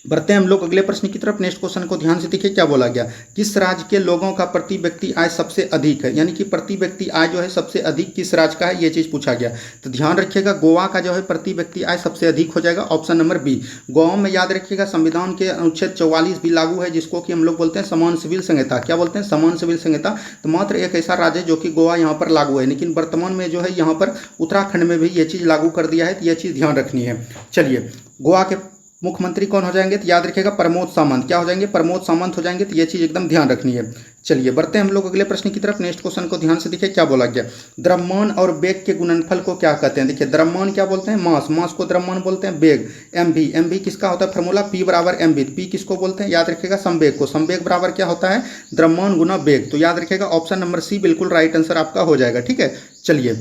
बढ़ते हैं हम लोग अगले प्रश्न की तरफ। नेक्स्ट क्वेश्चन को ध्यान से देखिए क्या बोला गया। किस राज्य के लोगों का प्रति व्यक्ति आय सबसे अधिक है, यानी कि प्रति व्यक्ति आय जो है सबसे अधिक किस राज्य का है, ये चीज पूछा गया। तो ध्यान रखिएगा गोवा का जो है प्रति व्यक्ति आय सबसे अधिक हो जाएगा, ऑप्शन नंबर बी। गोवा में याद रखिएगा संविधान के अनुच्छेद 44 भी लागू है, जिसको कि हम लोग बोलते हैं समान सिविल संहिता। क्या बोलते हैं, समान सिविल संहिता। तो मात्र एक ऐसा राज्य है जो कि गोवा यहाँ पर लागू है, लेकिन वर्तमान में जो है यहाँ पर उत्तराखंड में भी ये चीज लागू कर दिया है, तो ये चीज ध्यान रखनी है। चलिए, गोवा के मुख्यमंत्री कौन हो जाएंगे, तो याद रखिएगा प्रमोद सावंत। क्या हो जाएंगे, प्रमोद सावंत हो जाएंगे, तो ये चीज एकदम ध्यान रखनी है। चलिए बढ़ते हैं हम लोग अगले प्रश्न की तरफ। नेक्स्ट क्वेश्चन को ध्यान से देखिए क्या बोला गया। द्रव्यमान और वेग के गुणनफल को क्या कहते हैं। देखिए द्रव्यमान क्या बोलते हैं, मास, मास को द्रव्यमान बोलते हैं। वेग एमवी, एमवी किसका होता है फॉर्मूला, पी बराबर एमवी। पी किसको बोलते हैं, याद रखिएगा संवेग को। संवेग बराबर क्या होता है, द्रव्यमान गुना वेग। तो याद रखिएगा ऑप्शन नंबर सी बिल्कुल राइट आंसर आपका हो जाएगा। ठीक है, चलिए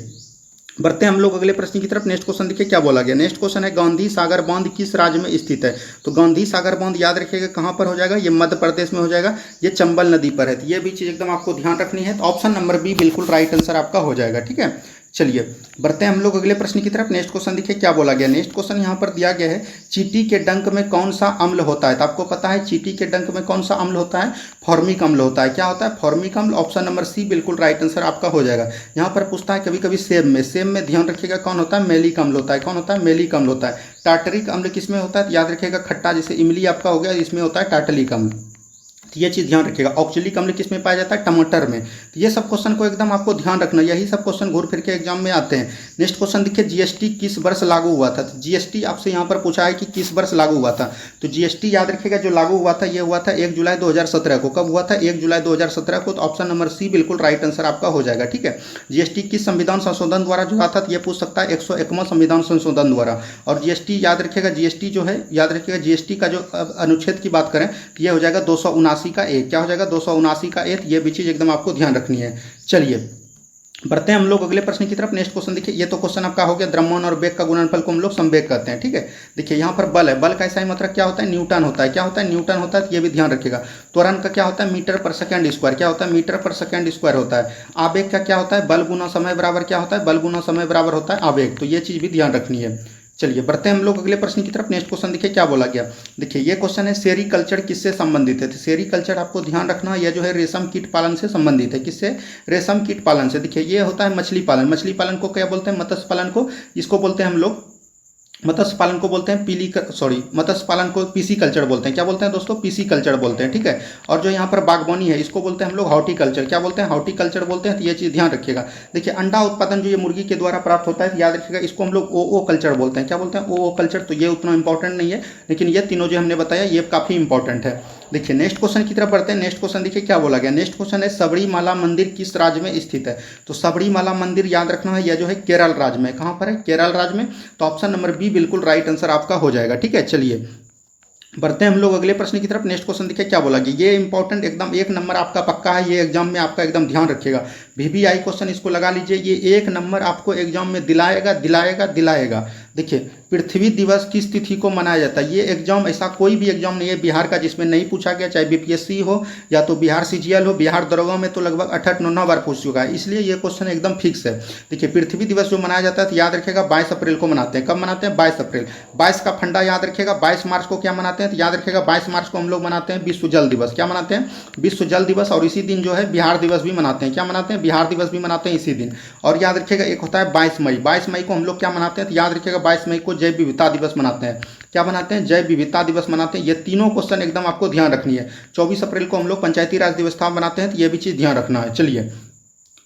बढ़ते हैं हम लोग अगले प्रश्न की तरफ। नेक्स्ट क्वेश्चन देखिए क्या बोला गया। नेक्स्ट क्वेश्चन है गांधी सागर बांध किस राज्य में स्थित है। तो गांधी सागर बांध याद रखिएगा कहाँ पर हो जाएगा, ये मध्य प्रदेश में हो जाएगा, ये चंबल नदी पर है। तो ये भी चीज एकदम आपको ध्यान रखनी है। तो ऑप्शन नंबर बी बिल्कुल राइट आंसर आपका हो जाएगा। ठीक है, चलिए बढ़ते हैं हम लोग अगले प्रश्न की तरफ। नेक्स्ट क्वेश्चन देखिए क्या बोला गया। नेक्स्ट क्वेश्चन यहाँ पर दिया गया है चींटी के डंक में कौन सा अम्ल होता है। तो आपको पता है चींटी के डंक में कौन सा अम्ल होता है, फॉर्मिक अम्ल होता है। क्या होता है, फॉर्मिक अम्ल। ऑप्शन नंबर सी बिल्कुल राइट आंसर आपका हो जाएगा। यहाँ पर पूछता है कभी कभी सेब में, सेब में ध्यान रखिएगा कौन होता है, मेलिक अम्ल होता है। कौन होता है, मेलिक अम्ल होता है। टार्टरिक अम्ल किसमें होता है, तो याद रखिएगा खट्टा, जैसे इमली आपका हो गया, इसमें होता है टार्टरिक अम्ल। तो ये चीज ध्यान रखिएगा। ऑक्जेलिक अम्ल किस में पाया जाता है, टमाटर में। तो ये सब क्वेश्चन को एकदम आपको ध्यान रखना, यही सब क्वेश्चन घूर फिर के एग्जाम में आते हैं। नेक्स्ट क्वेश्चन देखिए जीएसटी किस वर्ष लागू हुआ था। तो जीएसटी आपसे यहाँ पर पूछा है कि किस वर्ष लागू हुआ था। तो जीएसटी याद रखिएगा जो लागू हुआ था ये हुआ था 1 जुलाई 2017 को। कब हुआ था, 1 जुलाई 2017 को। तो ऑप्शन नंबर सी बिल्कुल राइट आंसर आपका हो जाएगा। ठीक है, जीएसटी किस संविधान संशोधन द्वारा जुड़ा था, तो ये पूछ सकता है 101वां संविधान संशोधन द्वारा। और जीएसटी याद रखिएगा, जीएसटी जो है याद रखिएगा जीएसटी का जो अनुच्छेद की बात करें तो ये हो जाएगा 279 का एक। क्या हो जाएगा, 279 का एक। ये भी चीज एकदम आपको ध्यान रखनी है। चलिए बढ़ते हैं हम लोग अगले प्रश्न की तरफ। नेक्स्ट क्वेश्चन देखिए, ये तो क्वेश्चन आपका हो गया द्रव्यमान और वेग का गुणनफल को हम लोग संवेग कहते हैं। ठीक है, देखिए यहाँ पर बल है, बल का ऐसा ही मतलब क्या होता है, न्यूटन होता है। क्या होता है, न्यूटन होता है। तो ये भी ध्यान रखिएगा। त्वरण का क्या होता है, मीटर पर सेकंड स्क्वायर। क्या होता है, मीटर पर सेकंड स्क्वायर होता है। आवेग का क्या होता है, बल गुना समय बराबर क्या होता है, बल गुना समय बराबर होता है आवेग। तो ये चीज भी ध्यान रखनी है। चलिए बढ़ते हैं हम लोग अगले प्रश्न की तरफ। नेक्स्ट क्वेश्चन देखिए क्या बोला गया। देखिए ये क्वेश्चन है सेरीकल्चर किससे संबंधित है। तो सेरीकल्चर आपको ध्यान रखना, यह जो है रेशम कीट पालन से संबंधित है। किससे, रेशम कीट पालन से। देखिए ये होता है मछली पालन। मछली पालन को क्या बोलते हैं, मत्स्य पालन को इसको बोलते हैं हम लोग, मत्स्य पालन को बोलते हैं मत्स्य पालन को पीसी कल्चर बोलते हैं। क्या बोलते हैं दोस्तों, पीसी कल्चर बोलते हैं। ठीक है, और जो यहाँ पर बागवानी है इसको बोलते हैं हम लोग हॉर्टिकल्चर। क्या बोलते हैं, हॉर्टिकल्चर बोलते हैं। तो ये चीज ध्यान रखिएगा। देखिए अंडा उत्पादन जो ये मुर्गी के द्वारा प्राप्त होता है, तो याद रखिएगा इसको हम लोग ओ कल्चर बोलते हैं। क्या बोलते हैं, ओ कल्चर। तो ये उतना इंपॉर्टेंट नहीं है, लेकिन ये तीनों जो हमने बताया ये काफी इंपॉर्टेंट है। देखिए नेक्स्ट क्वेश्चन की तरफ बढ़ते हैं। नेक्स्ट क्वेश्चन देखिए क्या बोला गया। नेक्स्ट क्वेश्चन है सबरीमाला मंदिर किस राज्य में स्थित है। तो सबरीमाला मंदिर याद रखना है, यह जो है केरल राज्य में। कहाँ पर है, केरल राज्य में। तो ऑप्शन नंबर बी बिल्कुल राइट आंसर आपका हो जाएगा। ठीक है, चलिए बढ़ते हैं हम लोग अगले प्रश्न की तरफ। नेक्स्ट क्वेश्चन देखिए क्या बोला गया। ये इंपॉर्टेंट एकदम 1 नंबर आपका पक्का है, ये एग्जाम में आपका एकदम ध्यान रखिएगा। वीवीआई क्वेश्चन इसको लगा लीजिए, ये 1 नंबर आपको एग्जाम में दिलाएगा। देखिए पृथ्वी दिवस किस तिथि को मनाया जाता है। ये एग्जाम ऐसा कोई भी एग्जाम नहीं है बिहार का जिसमें नहीं पूछा गया, चाहे बीपीएससी हो या तो बिहार सीजीएल हो। बिहार दरोगा में तो लगभग 8-9 बार पूछ चुका है, इसलिए ये क्वेश्चन एकदम फिक्स है। देखिए पृथ्वी दिवस जो मनाया जाता है तो याद रखिएगा 22 अप्रैल को मनाते हैं। कब मनाते हैं, 22 अप्रैल। 22 का फंडा याद रखिएगा। 22 मार्च को क्या मनाते हैं, तो याद रखिएगा 22 मार्च को हम लोग मनाते हैं विश्व जल दिवस। क्या मनाते हैं, विश्व जल दिवस। और इसी दिन जो है बिहार दिवस भी मनाते हैं। क्या मनाते हैं, बिहार दिवस भी मनाते हैं इसी दिन। और याद रखिएगा एक होता है 22 मई। 22 मई को हम लोग क्या मनाते हैं, तो याद रखिएगा 22 मई को जैव विविधता दिवस मनाते हैं। क्या मनाते हैं, जैव विविधता दिवस मनाते हैं। ये तीनों क्वेश्चन एकदम आपको ध्यान रखनी है। 24 अप्रैल को हम लोग पंचायती राज दिवस मनाते हैं, तो ये भी चीज ध्यान रखना है। चलिए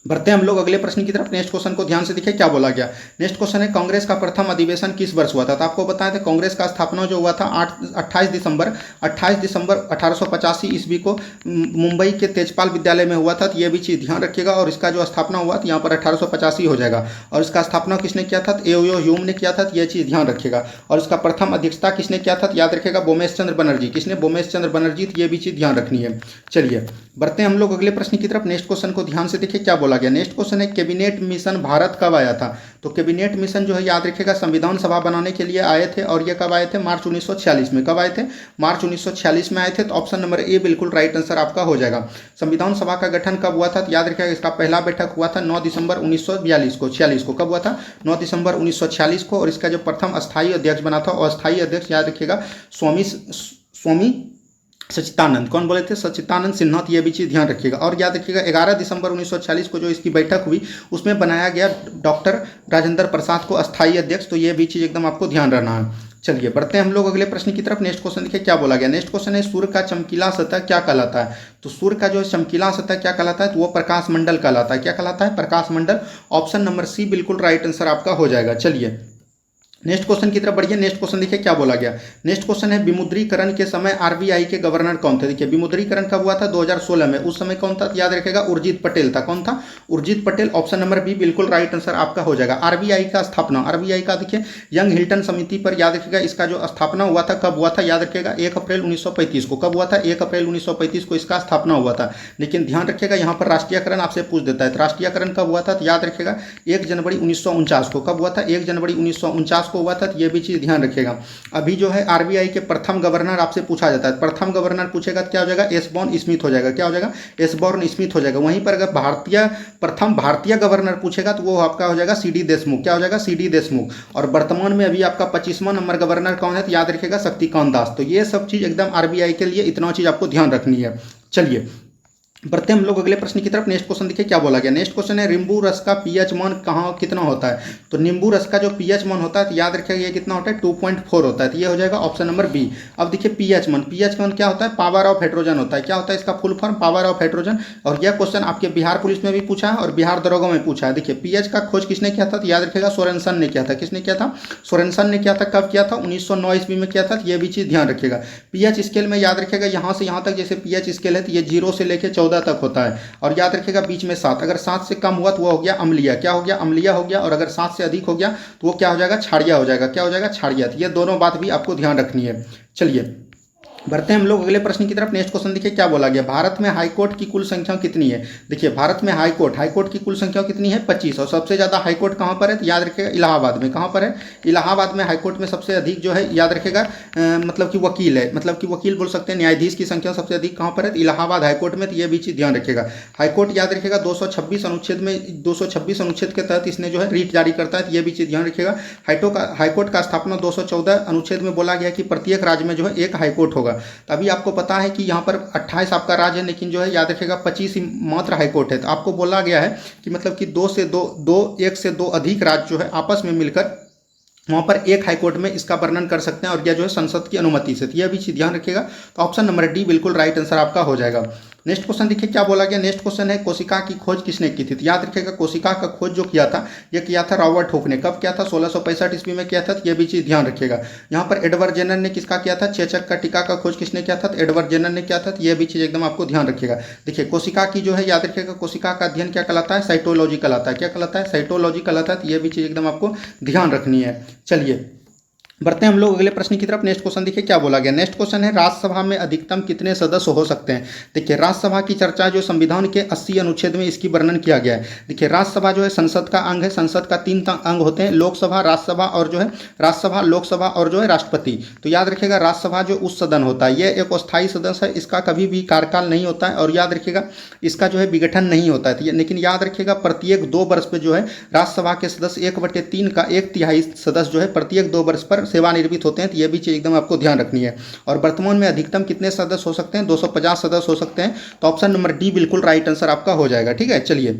बढ़ते हैं हम लोग अगले प्रश्न की तरफ। नेक्स्ट क्वेश्चन को ध्यान से देखिए क्या बोला गया। नेक्स्ट क्वेश्चन है कांग्रेस का प्रथम अधिवेशन किस वर्ष हुआ था। तो आपको बताया था कांग्रेस का स्थापना जो हुआ था 28 दिसंबर 1885 ईस्वी को मुंबई के तेजपाल विद्यालय में हुआ था। तो ये भी चीज ध्यान रखिएगा। और इसका जो स्थापना हुआ था यहाँ पर 1885 हो जाएगा। और इसका स्थापना किसने किया था, एओयो ह्यूम ने किया था। तो ये चीज ध्यान रखिएगा। और इसका प्रथम अध्यक्षता किसने किया था, तो याद रखिएगा बोमेश चंद्र बनर्जी। किसने, बोमेश चंद्र बनर्जी। तो ये भी चीज ध्यान रखनी है। चलिए बढ़ते हैं हम लोग अगले प्रश्न की तरफ। नेक्स्ट क्वेश्चन को ध्यान से देखिए क्या बोला गया। नेक्स्ट क्वेश्चन है कैबिनेट मिशन भारत कब आया था। तो कैबिनेट मिशन जो है याद रखिएगा संविधान सभा बनाने के लिए आए थे। और ये कब आए थे, मार्च 1946 में। कब आए थे, मार्च 1946 में आए थे। तो ऑप्शन नंबर ए बिल्कुल राइट आंसर आपका हो जाएगा। संविधान सभा का गठन कब हुआ था, तो याद रखिएगा इसका पहला बैठक हुआ था 9 दिसंबर 1942 को। 46 को कब हुआ था, 9 दिसंबर 1946 को। और इसका जो प्रथम अस्थायी अध्यक्ष बना था, और अस्थायी अध्यक्ष याद रखिएगा स्वामी सच्चिदानंद, कौन बोले थे? सच्चिदानंद सिन्हा। तो ये भी चीज़ ध्यान रखिएगा। और याद रखिएगा 11 दिसंबर 1946 को जो इसकी बैठक हुई उसमें बनाया गया डॉक्टर राजेंद्र प्रसाद को अस्थायी अध्यक्ष। तो ये भी चीज़ एकदम आपको ध्यान रखना है। चलिए बढ़ते हैं हम लोग अगले प्रश्न की तरफ। नेक्स्ट क्वेश्चन देखिए क्या बोला गया। नेक्स्ट क्वेश्चन है सूर्य का चमकीला सतह क्या कहलाता है? तो सूर्य का जो चमकीला सतह क्या कहलाता है? तो वो प्रकाश मंडल कहलाता है। क्या कहलाता है? प्रकाश मंडल। ऑप्शन नंबर सी बिल्कुल राइट आंसर आपका हो जाएगा। चलिए नेक्स्ट क्वेश्चन की तरफ बढ़िए। नेक्स्ट क्वेश्चन देखिए क्या बोला गया। नेक्स्ट क्वेश्चन है विमुद्रीकरण के समय आरबीआई के गवर्नर कौन थे? देखिए विमुद्रीकरण कब हुआ था? 2016 में। उस समय कौन था? याद रखेगा उर्जित पटेल था। कौन था? Urjit Patel. Option number B बिल्कुल राइट आंसर आपका हो जाएगा। आरबीआई का स्थापना, आरबीआई का देखिए यंग हिल्टन समिति पर याद रखेगा इसका जो स्थापना हुआ था कब हुआ था? याद रखेगा 1 अप्रैल 1935 को। कब हुआ था? 1 अप्रैल 1935 को इसका स्थापना हुआ था। लेकिन ध्यान रखिएगा यहाँ पर राष्ट्रीयकरण आपसे पूछ देता है। तो राष्ट्रीयकरण कब हुआ था? तो याद रखेगा 1 जनवरी 1949 को। कब हुआ था? 1 जनवरी 1949 को हुआ था। तो ये भी ध्यान रखिएगा। अभी जो है आरबीआई के प्रथम गवर्नर आपसे पूछा जाता है। प्रथम गवर्नर पूछेगा तो क्या हो जाएगा? एसबॉर्न स्मिथ हो जाएगा। क्या हो जाएगा? एसबॉर्न स्मिथ हो जाएगा। वहीं पर अगर प्रथम भारतीय गवर्नर पूछेगा तो वो आपका हो जाएगा सीडी देशमुख। क्या हो जाएगा? सीडी देशमुख। और वर्तमान में अभी आपका 25वां नंबर गवर्नर कौन है? तो याद रखिएगा शक्तिकांत दास। तो ये सब चीज एकदम आरबीआई के लिए इतना चीज आपको ध्यान रखनी है। चलिए बढ़ते हम लोग अगले प्रश्न की तरफ। नेक्स्ट क्वेश्चन देखिए क्या बोला गया। नेक्स्ट क्वेश्चन है नींबू रस का पीएच मान कहाँ कितना होता है? तो नींबू रस का जो पीएच मान होता है तो याद रखिएगा ये कितना होता है? 2.4 होता है। तो ये हो जाएगा ऑप्शन नंबर बी। अब देखिए पीएच मान, पीएच मान क्या होता है? पावर ऑफ हाइड्रोजन होता है। क्या होता है इसका full form? Power of hydrogen. और यह क्वेश्चन आपके बिहार पुलिस में भी पूछा है और बिहार दरोगा में पूछा है। देखिए पीएच का खोज किसने किया था? तो याद रखिएगा सोरेनसन ने किया था। किसने किया था? सोरेनसन ने किया था। कब किया था? 1909 ईस्वी में किया था। तो ये भी चीज ध्यान रखिएगा। पीएच स्केल में याद रखिएगा यहाँ से यहाँ तक जैसे पीएच स्केल है तो ये 0 से लेकर 14 तक होता है। और याद रखिएगा बीच में 7, अगर 7 से कम हुआ तो वो हो गया अम्लीय। क्या हो गया? अम्लीय हो गया। और अगर 7 से अधिक हो गया तो वो क्या हो जाएगा? क्षारीय हो जाएगा। क्या हो जाएगा? क्षारीय। ये दोनों बात भी आपको ध्यान रखनी है। चलिए बढ़ते हैं हम लोग अगले प्रश्न की तरफ। नेक्स्ट क्वेश्चन देखिए क्या बोला गया। भारत में हाईकोर्ट की कुल संख्या कितनी है? देखिए भारत में हाईकोर्ट की कुल संख्या कितनी है? 25। और सबसे ज्यादा हाईकोर्ट कहां पर है? तो याद रखिएगा इलाहाबाद में। कहां पर है? इलाहाबाद में हाईकोर्ट में सबसे अधिक जो है याद रखिएगा मतलब कि वकील है, मतलब कि वकील बोल सकते हैं। न्यायाधीश की संख्या सबसे अधिक कहां पर है? इलाहाबाद हाईकोर्ट में। तो यह भी चीज ध्यान रखिएगा। हाईकोर्ट याद रखिएगा 226 अनुच्छेद में 226 अनुच्छेद के तहत इसने जो है रीट जारी करता है। तो यह भी चीज ध्यान रखिएगा। हाईकोर्ट का स्थापना 214 अनुच्छेद में बोला गया कि प्रत्येक राज्य में जो है एक हाईकोर्ट होगा। तभी आपको पता है कि यहाँ पर 28 आपका राज्य है, लेकिन जो है याद रखिएगा 25 ही मात्र हाईकोर्ट है। तो आपको बोला गया है कि मतलब कि 1 से 2 अधिक राज्य जो है आपस में मिलकर वहाँ पर एक हाईकोर्ट में इसका वर्णन कर सकते हैं और यह जो है संसद की अनुमति से। तो यह भी चीज ध्यान रखिएगा। तो ऑप्शन नंबर डी बिल्कुल राइट आंसर आपका हो जाएगा। नेक्स्ट क्वेश्चन देखिए क्या बोला गया। नेक्स्ट क्वेश्चन है कोशिका की खोज किसने की थी? तो याद रखिएगा कोशिका का खोज जो किया था यह किया था रॉबर्ट हुक ने। कब किया था? 1665 ईस्वी में किया था। तो यह भी चीज ध्यान रखिएगा। यहाँ पर एडवर्ड जेनर ने किसका किया था? चेचक का टीका का खोज किसने किया था? तो एडवर्ड जेनर ने किया था। तो यह भी चीज एकदम आपको ध्यान रखिएगा। देखिए कोशिका की जो है याद रखिएगा कोशिका का अध्ययन क्या कहलाता है? साइटोलॉजी कहलाता है। क्या कहलाता है? साइटोलॉजी कहलाता है। तो यह भी चीज एकदम आपको ध्यान रखनी है। चलिए बढ़ते हैं हम लोग अगले प्रश्न की तरफ। नेक्स्ट क्वेश्चन देखिए क्या बोला गया। नेक्स्ट क्वेश्चन है राज्यसभा में अधिकतम कितने सदस्य हो सकते हैं? देखिए राज्यसभा की चर्चा जो संविधान के 80 अनुच्छेद में इसकी वर्णन किया गया है। देखिए राज्यसभा जो है संसद का अंग है। संसद का 3 अंग होते हैं, लोकसभा, राज्यसभा और जो है राज्यसभा, लोकसभा और जो है राष्ट्रपति। तो याद रखिएगा राज्यसभा जो उच्च सदन होता है यह एक अस्थायी सदस्य है। इसका कभी भी कार्यकाल नहीं होता है और याद रखिएगा इसका जो है विघटन नहीं होता है। लेकिन याद रखिएगा प्रत्येक 2 वर्ष पे जो है राज्यसभा के सदस्य 1/3 का 1/3 सदस्य जो है प्रत्येक 2 वर्ष पर सेवानिवृत्त होते हैं। तो ये भी चीज एकदम आपको ध्यान रखनी है। और वर्तमान में अधिकतम कितने सदस्य हो सकते हैं? 250 सदस्य हो सकते हैं। तो ऑप्शन नंबर डी बिल्कुल राइट आंसर आपका हो जाएगा। ठीक है चलिए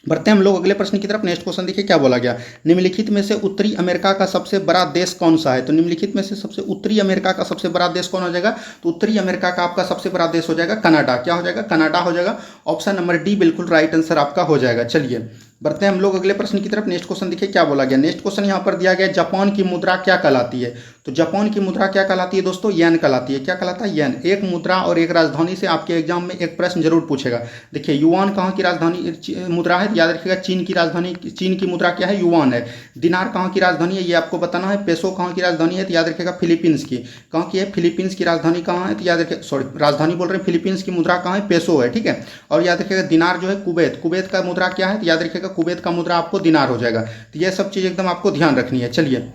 बढ़ते हैं हम लोग अगले प्रश्न की तरफ। नेक्स्ट क्वेश्चन देखिए क्या बोला गया। निम्नलिखित में से उत्तरी अमेरिका का सबसे बड़ा देश कौन सा है? तो निम्नलिखित में से सबसे उत्तरी अमेरिका का सबसे बड़ा देश कौन हो जाएगा? तो उत्तरी अमेरिका का आपका सबसे बड़ा देश हो जाएगा कनाडा। क्या हो जाएगा? कनाडा हो जाएगा। ऑप्शन नंबर डी बिल्कुल राइट आंसर आपका हो जाएगा। चलिए बढ़ते हैं हम लोग अगले प्रश्न की तरफ। नेक्स्ट क्वेश्चन देखिए क्या बोला गया। नेक्स्ट क्वेश्चन यहाँ पर दिया गया जापान की मुद्रा क्या कहलाती है? तो जापान की मुद्रा क्या कहलाती है दोस्तों? येन कहलाती है। क्या कहलाता है? येन। एक मुद्रा और एक राजधानी से आपके एग्जाम में एक प्रश्न जरूर पूछेगा। देखिए युआन कहाँ की राजधानी मुद्रा है? याद रखिएगा चीन की राजधानी, चीन की मुद्रा क्या है? युआन है। दिनार कहाँ की राजधानी है? ये आपको बताना है। पेसो कहाँ की राजधानी है? तो याद रखिएगा फिलीपींस की। कहाँ की है? फिलीपींस की राजधानी कहाँ है? तो याद रखिए सॉरी राजधानी बोल रहे हैं, फिलीपींस की मुद्रा कहाँ है? पेसो है। ठीक है। और याद रखिएगा दिनार जो है कुवैत, कुवैत का मुद्रा क्या है? तो याद रखिएगा कुवैत का मुद्रा आपको दिनार हो जाएगा। तो यह सब चीज एकदम आपको ध्यान रखनी है। चलिए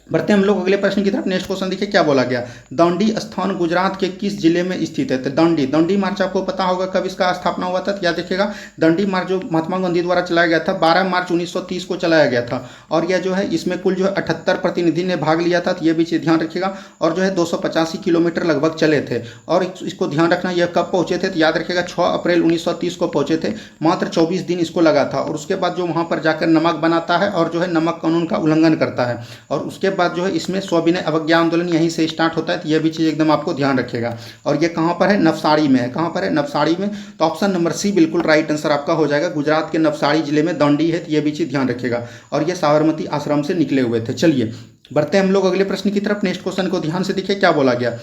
बढ़ते हैं हम लोग अगले प्रश्न की तरफ। नेक्स्ट क्वेश्चन देखिए क्या बोला गया। दंडी स्थान गुजरात के किस जिले में स्थित है? तो दंडी मार्च आपको पता होगा कब इसका स्थापना हुआ था, तो याद देखिएगा दंडी मार्च जो महात्मा गांधी द्वारा चलाया गया था 12 मार्च 1930 को चलाया गया था। और यह जो है इसमें कुल जो है 78 प्रतिनिधि ने भाग लिया था, तो ये भी चीज़ ध्यान रखिएगा। और जो है 285 किलोमीटर लगभग चले थे। और इसको ध्यान रखना, यह कब पहुंचे थे, तो याद रखिएगा 6 अप्रैल 1930 को पहुंचे थे। मात्र 24 दिन इसको लगा था। और उसके बाद जो वहां पर जाकर नमक बनाता है और जो है नमक कानून का उल्लंघन करता है। और उसके बाद जो है इसमें सविनय अवज्ञा आंदोलन यहीं से स्टार्ट होता है, तो यह भी चीज़ एकदम आपको ध्यान रखिएगा। और ये कहाँ पर है? नवसारी में है। कहाँ पर है? नवसारी में। तो ऑप्शन नंबर सी बिल्कुल राइट आंसर आपका हो जाएगा। गुजरात के नवसारी जिले में दंडी है, तो यह भी चीज़ ध्यान रखिएगा। और ये साबरमती आश्रम से निकले हुए थे। चलिए बढ़ते हैं हम लोग अगले प्रश्न की तरफ। नेक्स्ट क्वेश्चन को ध्यान से देखिए क्या बोला गया।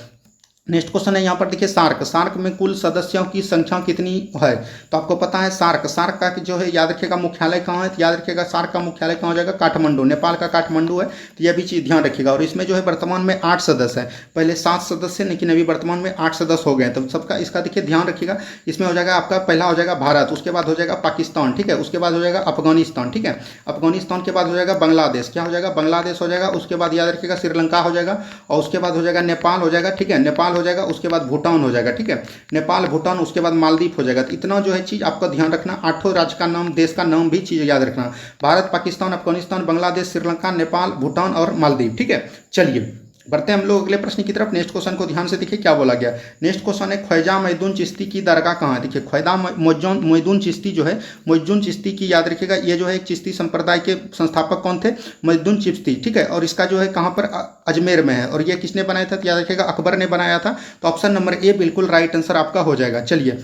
नेक्स्ट क्वेश्चन है यहाँ पर देखिए सार्क में कुल सदस्यों की संख्या कितनी है? तो आपको पता है सार्क का जो है याद रखिएगा मुख्यालय कहाँ है, तो याद रखिएगा सार्क का मुख्यालय कहाँ हो जाएगा? काठमांडू, नेपाल का काठमांडू है। तो यह भी चीज़ ध्यान रखिएगा। और इसमें जो है वर्तमान में 8 सदस्य हैं। पहले 7 सदस्य, लेकिन अभी वर्तमान में 8 सदस्य हो गए हैं। तो सबका इसका देखिए ध्यान रखिएगा। इसमें हो जाएगा आपका पहला हो जाएगा भारत, उसके बाद हो जाएगा पाकिस्तान, ठीक है, उसके बाद हो जाएगा अफगानिस्तान, ठीक है, अफगानिस्तान के बाद हो जाएगा बांग्लादेश, क्या हो जाएगा? बांग्लादेश हो जाएगा। उसके बाद याद रखिएगा श्रीलंका हो जाएगा। और उसके बाद हो जाएगा नेपाल हो जाएगा, ठीक है, नेपाल हो जाएगा। उसके बाद भूटान हो जाएगा, ठीक है, नेपाल भूटान। उसके बाद मालदीव हो जाएगा। तो इतना जो है चीज आपका ध्यान रखना। 8 राज्य का नाम, देश का नाम भी चीज याद रखना। भारत, पाकिस्तान, अफगानिस्तान, बांग्लादेश, श्रीलंका, नेपाल, भूटान और मालदीव, ठीक है। चलिए बढ़ते हैं हम लोग अगले प्रश्न की तरफ। नेक्स्ट क्वेश्चन को ध्यान से देखिए क्या बोला गया। नेक्स्ट क्वेश्चन है ख्वाजा मोइनुद्दीन चिश्ती की दरगाह कहाँ है? देखिए ख्वाजा मोइनुद्दीन चिश्ती जो है, मोइनुद्दीन चिश्ती की याद रखिएगा, ये जो है एक चिश्ती संप्रदाय के संस्थापक कौन थे? मोइनुद्दीन चिश्ती, ठीक है। और इसका जो है कहाँ पर? अजमेर में है। और ये किसने बनाया था? याद रखिएगा अकबर ने बनाया था। तो ऑप्शन नंबर ए बिल्कुल राइट आंसर आपका हो जाएगा। चलिए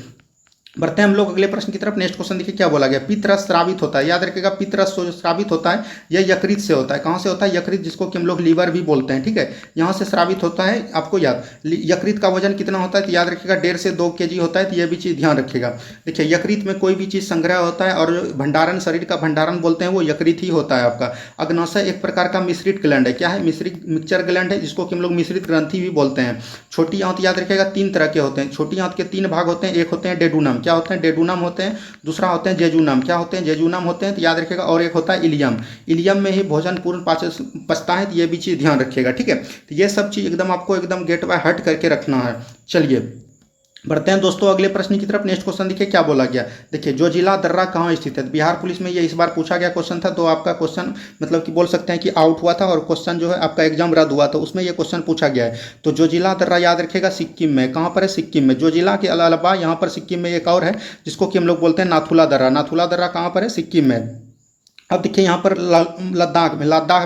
बढ़ते हैं हम लोग अगले प्रश्न की तरफ। नेक्स्ट क्वेश्चन देखिए क्या बोला गया। पितरस श्रावित होता है, याद रखिएगा पितरस जो श्रावित होता है यह यकृत से होता है। कहाँ से होता है? यकृत, जिसको कि हम लोग लीवर भी बोलते हैं, ठीक है, यहाँ से श्रावित होता है। आपको याद यकृत का वजन कितना होता है? तो याद रखिएगा 1.5 से 2 kg होता है। तो यह भी चीज़ ध्यान रखिएगा। देखिए यकृत में कोई भी चीज़ संग्रह होता है और भंडारण, शरीर का भंडारण बोलते हैं, वो यकृत ही होता है आपका। अग्नाशय एक प्रकार का मिश्रित ग्लैंड है। क्या है? मिक्सचर ग्लैंड है, जिसको कि हम लोग मिश्रित ग्रंथि भी बोलते हैं। छोटी आंत याद रखिएगा 3 तरह के होते हैं। छोटी आंत के 3 भाग होते हैं। एक होते हैं डेडुनम, क्या होते हैं? डेडुनम होते हैं। दूसरा होते हैं जेजुनम, क्या होते हैं? जेजुनम होते हैं। तो याद रखिएगा। और एक होता है इलियम, इलियम में ही भोजन पूर्ण पचता है। तो ये भी चीज़ ध्यान रखिएगा, ठीक है। तो ये सब चीज़ एकदम आपको एकदम गेट बाय हट करके रखना है। चलिए बढ़ते हैं दोस्तों अगले प्रश्न की तरफ। नेक्स्ट क्वेश्चन देखिए क्या बोला गया। देखिए जोजिला दर्रा कहाँ स्थित है? बिहार पुलिस में ये इस बार पूछा गया क्वेश्चन था। तो आपका क्वेश्चन मतलब कि बोल सकते हैं कि आउट हुआ था और क्वेश्चन जो है आपका एग्जाम रद्द हुआ था, उसमें ये क्वेश्चन पूछा गया है। तो जोजिला दर्रा याद रखिएगा सिक्किम में। कहाँ पर है? सिक्किम में। जोजिला के अलावा यहाँ पर सिक्किम में एक और है जिसको कि हम लोग बोलते हैं नाथुला दर्रा। नाथुला दर्रा कहाँ पर है? सिक्किम में। अब देखिए यहाँ पर लद्दाख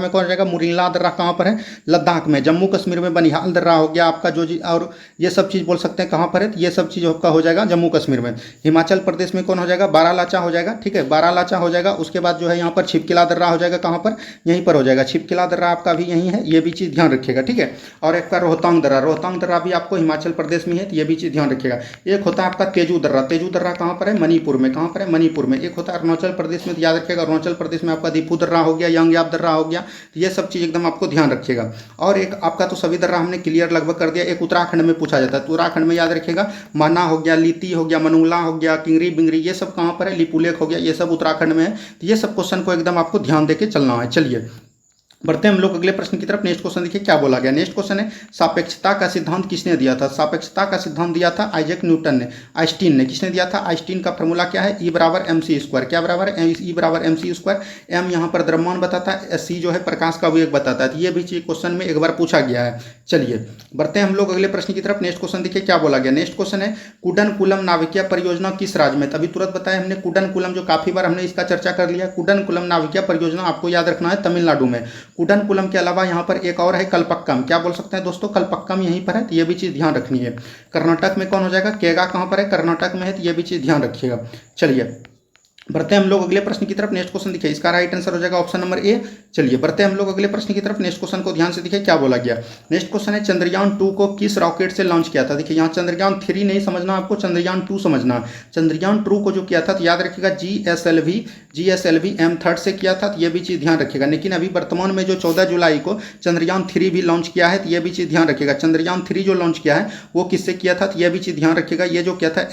में कौन हो जाएगा? मुरिल्ला दर्रा कहाँ पर है? लद्दाख में। जम्मू कश्मीर में बनिहाल दर्रा हो गया आपका जो और ये सब चीज़ बोल सकते हैं कहाँ पर है? तो ये सब चीज़ आपका हो जाएगा जम्मू कश्मीर में। हिमाचल प्रदेश में कौन हो जाएगा? बारालाचा हो जाएगा, ठीक है, बारालाचा हो जाएगा। उसके बाद जो है यहाँ पर छिपकिला दर्रा हो जाएगा। कहाँ पर? यहीं पर हो जाएगा। छिपकिला दर्रा आपका भी यहीं है, ये भी चीज़ ध्यान रखिएगा, ठीक है। और एक का रोहतांग दर्रा, रोहतांग दर्रा भी आपको हिमाचल प्रदेश में है, तो ये भी चीज़ ध्यान रखिएगा। एक होता है आपका तेजू दर्रा, तेजू दर्रा कहाँ पर है? मणिपुर में। कहाँ पर है? मणिपुर में। एक होता है अरुणाचल प्रदेश में, याद रखिएगा अरुणाचल प्रदेश में आपका दीपू दर्रा हो गया, यंगयाब दर्रा हो गया। तो ये सब चीज़ एकदम आपको ध्यान रखिएगा। और एक आपका तो सभी दर्रा हमने क्लियर लगभग कर दिया। एक उत्तराखंड में पूछा जाता है। उत्तराखंड में याद रखिएगा माना हो गया, लीती हो गया, मनुला हो गया, किंगरी बिंगरी, ये सब कहाँ पर है? लिपुलेख हो गया, ये सब उत्तराखंड में है। तो ये सब क्वेश्चन को एकदम आपको ध्यान देके चलना है। चलिए बढ़ते हैं हम लोग अगले प्रश्न की तरफ। नेक्स्ट क्वेश्चन देखिए क्या बोला गया। नेक्स्ट क्वेश्चन है सापेक्षता का सिद्धांत किसने दिया था? सापेक्षता का सिद्धांत दिया था आइजैक न्यूटन ने। आइंस्टीन ने। किसने दिया था? आइंस्टीन का फॉर्मूला क्या है? E बराबर mc²। क्या बराबर है? E बराबर mc²। m यहाँ पर द्रव्यमान बताता है, c जो है प्रकाश का वेग बताता है। तो ये भी चीज क्वेश्चन में एक बार पूछा गया है। चलिए बढ़ते हैं हम लोग अगले प्रश्न की तरफ। नेक्स्ट क्वेश्चन देखिए क्या बोला गया। नेक्स्ट क्वेश्चन है कुडनकुलम नाभिकीय परियोजना किस राज्य में? तभी तुरंत बताया हमने कुडनकुलम, जो काफी बार हमने इसका चर्चा कर लिया। कुडनकुलम नाभिकीय परियोजना आपको याद रखना है तमिलनाडु में। कुडनकुलम के अलावा यहाँ पर एक और है कलपक्कम। क्या बोल सकते हैं दोस्तों? कलपक्कम यहीं पर है, तो ये भी चीज़ ध्यान रखनी है। कर्नाटक में कौन हो जाएगा? केगा कहाँ पर है? कर्नाटक में है, तो ये भी चीज़ ध्यान रखिएगा। चलिए बढ़ते हैं हम लोग अगले प्रश्न की तरफ। नेक्स्ट क्वेश्चन देखिए, इसका राइट आंसर हो जाएगा ऑप्शन नंबर ए। चलिए बढ़ते हैं हम लोग अगले प्रश्न की तरफ। नेक्स्ट क्वेश्चन को ध्यान से देखिए क्या बोला गया। नेक्स्ट क्वेश्चन है चंद्रयान 2 को किस रॉकेट से लॉन्च किया था? देखिए यहाँ चंद्रयान 3 नहीं समझना, आपको चंद्रयान 2 समझना। चंद्रयान 2 को जो किया था तो याद रखिएगा GSLV M3 से किया था, तो ये भी चीज़ ध्यान रखिएगा। लेकिन अभी वर्तमान में जो 14 जुलाई को चंद्रयान 3 भी लॉन्च किया है, तो ये भी चीज़ ध्यान रखिएगा। चंद्रयान 3 जो लॉन्च किया है वो किससे किया था? तो ये भी चीज़ ध्यान रखिएगा। ये जो किया था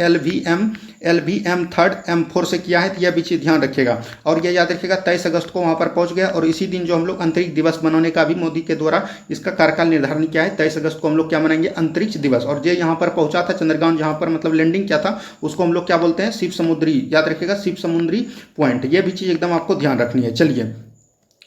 LVM3 M4 से किया है, यह भी चीज़ ध्यान रखिएगा। और ये याद रखिएगा 23 अगस्त को वहाँ पर पहुँच गया और इसी दिन जो हम लोग अंतरिक्ष दिवस मनाने का भी मोदी के द्वारा इसका कार्यकाल निर्धारण किया है। 23 अगस्त को हम लोग क्या मनाएंगे, अंतरिक्ष दिवस। और ये यहाँ पर पहुंचा था चंद्रयान, जहाँ पर मतलब लैंडिंग किया था, उसको हम लोग क्या बोलते हैं, शिव समुद्री, याद रखिएगा शिव समुद्री पॉइंट। ये भी चीज़ एकदम आपको ध्यान रखनी है। चलिए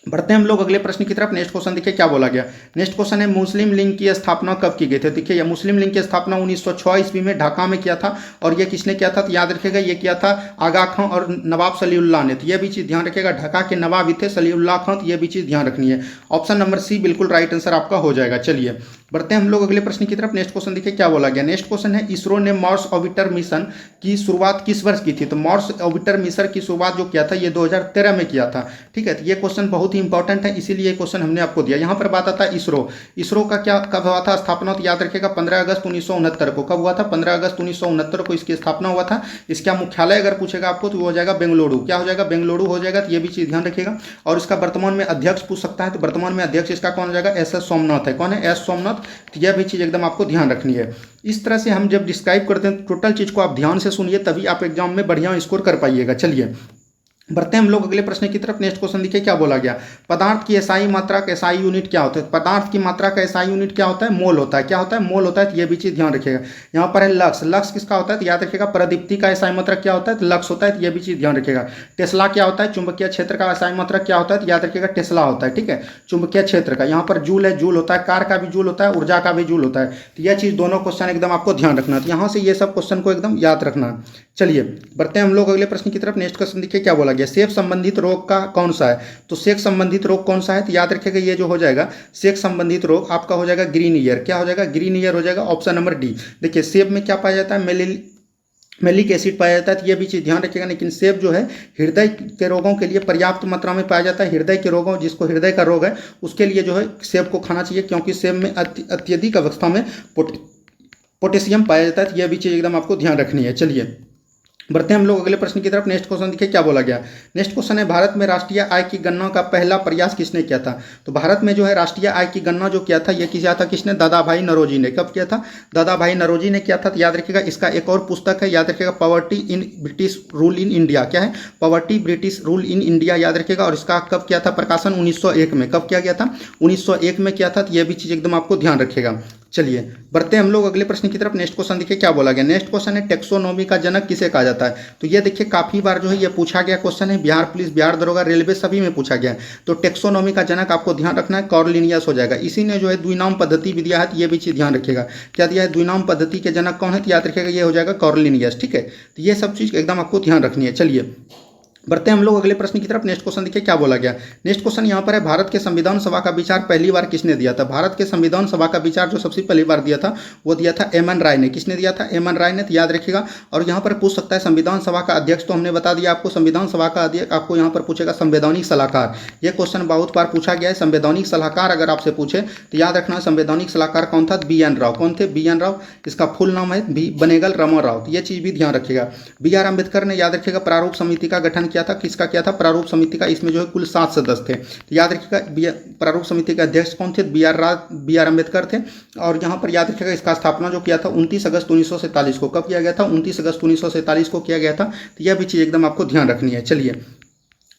बढ़ते हैं हम लोग अगले प्रश्न की तरफ। नेक्स्ट क्वेश्चन देखिए क्या बोला गया। नेक्स्ट क्वेश्चन है मुस्लिम लीग की स्थापना कब की गई थी। देखिए यह मुस्लिम लीग की स्थापना 1906 ईस्वी में ढाका में किया था। और ये किसने किया था, तो याद रखिएगा ये किया था आगा खां और नवाब सलीउल्लाह ने। तो यह भी चीज़ ध्यान रखिएगा, ढाका के नवाब ही थे सलीउल्लाह खां। तो यह भी चीज़ ध्यान रखनी है। ऑप्शन नंबर सी बिल्कुल राइट आंसर आपका हो जाएगा। चलिए बढ़ते हैं हम लोग अगले प्रश्न की तरफ। नेक्स्ट क्वेश्चन देखिए क्या बोला गया। नेक्स्ट क्वेश्चन है इसरो ने मार्स ऑर्बिटर मिशन की शुरुआत किस वर्ष की थी। तो मार्स ऑर्बिटर मिशन की शुरुआत जो किया था ये 2013 में किया था। ठीक है, तो ये क्वेश्चन बहुत ही इंपॉर्टेंट है, इसीलिए क्वेश्चन हमने आपको दिया। यहाँ पर बात आता है इसरो का क्या कब हुआ था स्थापना, तो याद रखिएगा 15 अगस्त 1969 को। कब हुआ था, 15 अगस्त 1969 को इसकी स्थापना हुआ था। इसका मुख्यालय अगर पूछेगा आपको तो वो हो जाएगा बेंगलुरु। क्या हो जाएगा, बेंगलुरु हो जाएगा। तो ये भी चीज़ ध्यान रखिएगा। और इसका वर्तमान में अध्यक्ष पूछ सकता है, तो वर्तमान में अध्यक्ष इसका कौन हो जाएगा, एस सोमनाथ है। कौन है, एस सोमनाथ। तो यह भी चीज़ एकदम आपको ध्यान रखनी है। इस तरह से हम जब डिस्क्राइब करते हैं टोटल चीज़ को आप ध्यान से सुनिए, तभी आप एग्जाम में बढ़िया स्कोर कर पाइएगा। चलिए बढ़ते हैं हम लोग अगले प्रश्न की तरफ। नेक्स्ट क्वेश्चन देखिए क्या बोला गया। पदार्थ की एसआई मात्रा का एसआई यूनिट क्या होता है। पदार्थ की मात्रा का एसआई यूनिट क्या होता है, मोल होता है। क्या होता है, मोल होता है। तो ये भी चीज़ ध्यान रखिएगा। यहाँ पर है लक्स। लक्स किसका होता है, तो याद रखिएगा प्रदीप्ति का एसआई मात्रा क्या होता है, तो लक्स होता है। तो ये भी चीज़ ध्यान रखिएगा। टेस्ला क्या होता है, चुंबकीय क्षेत्र का एसआई मात्रा क्या होता है, तो याद रखिएगा टेस्ला होता है। ठीक है, चुंबकीय क्षेत्र का। यहाँ पर जूल है, जूल होता है। कार का भी जूल होता है, ऊर्जा का भी जूल होता है। तो यह चीज़ दोनों क्वेश्चन एकदम आपको ध्यान रखना है। यहाँ से ये सब क्वेश्चन को एकदम याद रखना। चलिए बढ़ते हैं हम लोग अगले प्रश्न की तरफ। नेक्स्ट क्वेश्चन देखिए क्या बोला गया। सेब संबंधित रोग का कौन सा है, तो सेक्स संबंधित रोग कौन सा है, तो याद रखिएगा ये जो हो जाएगा सेक्स संबंधित रोग आपका हो जाएगा ग्रीन ईयर। क्या हो जाएगा, ग्रीन ईयर हो जाएगा। Option number D. देखिए सेब में क्या पाया जाता है, मेलिक एसिड पाया जाता है। तो ये भी चीज़ ध्यान रखिएगा। लेकिन सेब जो है हृदय के रोगों के लिए पर्याप्त मात्रा में पाया जाता है। हृदय के रोगों, जिसको हृदय का रोग है उसके लिए जो है सेब को खाना चाहिए, क्योंकि सेब में अत्यधिक अवस्था में पोटेशियम पाया जाता है। तो यह भी चीज़ एकदम आपको ध्यान रखनी है। चलिए बढ़ते हैं हम लोग अगले प्रश्न की तरफ। नेक्स्ट क्वेश्चन देखिए क्या बोला गया। नेक्स्ट क्वेश्चन है भारत में राष्ट्रीय आय की गणना का पहला प्रयास किसने किया था। तो भारत में जो है राष्ट्रीय आय की गणना जो किया था ये किया था किसने, दादा भाई नौरोजी ने। कब किया था, दादा भाई नौरोजी ने किया था। तो याद रखिएगा इसका एक और पुस्तक है, याद रखिएगा poverty in British rule in India. क्या है, poverty British rule in India, याद रखिएगा। और इसका कब किया था प्रकाशन, 1901 में। कब किया गया था, 1901 में किया था। तो यह भी चीज़ एकदम आपको ध्यान रखिएगा। चलिए बढ़ते हैं हम लोग अगले प्रश्न की तरफ। नेक्स्ट क्वेश्चन देखिए क्या बोला गया। नेक्स्ट क्वेश्चन है टेक्सोनोमी का जनक किसे कहा जाता है। तो ये देखिए काफी बार जो है ये पूछा गया क्वेश्चन है। बिहार पुलिस, बिहार दरोगा, रेलवे सभी में पूछा गया है। तो टेक्सोनोमी का जनक आपको ध्यान रखना है कॉर्लिनियस हो जाएगा। इसी ने जो है द्विनाम पद्धति भी दिया है। तो ये भी चीज ध्यान रखिएगा। क्या दिया है, द्विनाम पद्धति के जनक कौन है, तो याद रखिएगा ये हो जाएगा कॉर्लिनियस। ठीक है, तो ये सब चीज एकदम आपको ध्यान रखनी है। चलिए बढ़ते हैं हम लोग अगले प्रश्न की तरफ। नेक्स्ट क्वेश्चन देखिए क्या बोला गया। नेक्स्ट क्वेश्चन यहाँ पर है भारत के संविधान सभा का विचार पहली बार किसने दिया था। भारत के संविधान सभा का विचार जो सबसे पहली बार दिया था वो दिया था एम एन राय ने। किसने दिया था, एम एन राय ने। तो याद रखिएगा। और यहाँ पर पूछ सकता है संविधान सभा का अध्यक्ष, तो हमने बता दिया आपको संविधान सभा का अध्यक्ष। आपको यहाँ पर पूछेगा संवैधानिक सलाहकार। ये क्वेश्चन बहुत बार पूछा गया है। संवैधानिक सलाहकार अगर आपसे पूछे तो याद रखना संवैधानिक सलाहकार कौन था, बी एन राव। कौन थे, बी एन राव। इसका फुल नाम है बनेगल रमन राव। तो ये चीज़ भी ध्यान रखिएगा। बी आर अम्बेडकर ने, याद रखिएगा, प्रारूप समिति का गठन किया था। किसका किया था, प्रारूप समिति का। इसमें जो है कुल 7 सदस्य थे। तो याद रखिएगा प्रारूप समिति के अध्यक्ष कौन थे, बी आर अम्बेडकर थे। और यहाँ पर याद रखिएगा इसका स्थापना जो किया था 29 अगस्त 1947 को। कब किया गया था, 29 अगस्त 1947 को किया गया था। तो यह भी चीज़ एकदम आपको ध्यान रखनी है। चलिए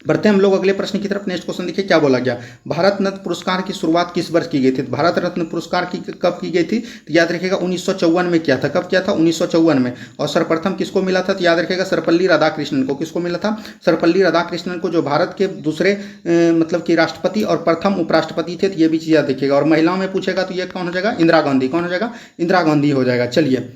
बढ़ते हैं हम लोग अगले प्रश्न की तरफ। नेक्स्ट क्वेश्चन देखिए क्या बोला गया। भारत रत्न पुरस्कार की शुरुआत किस वर्ष की गई थी। भारत रत्न पुरस्कार की कब की गई थी, तो याद रखिएगा 1954 में किया था। कब किया था, 1954 में। और सर्वप्रथम किसको मिला था, तो याद रखिएगा सर्वपल्ली राधाकृष्णन को। किसको मिला था, सर्वपल्ली राधाकृष्णन को, जो भारत के दूसरे मतलब कि राष्ट्रपति और प्रथम उपराष्ट्रपति थे। तो ये भी चीज़ याद रखिएगा। और महिलाओं में पूछेगा तो ये कौन हो जाएगा, इंदिरा गांधी। कौन हो जाएगा, इंदिरा गांधी हो जाएगा। चलिए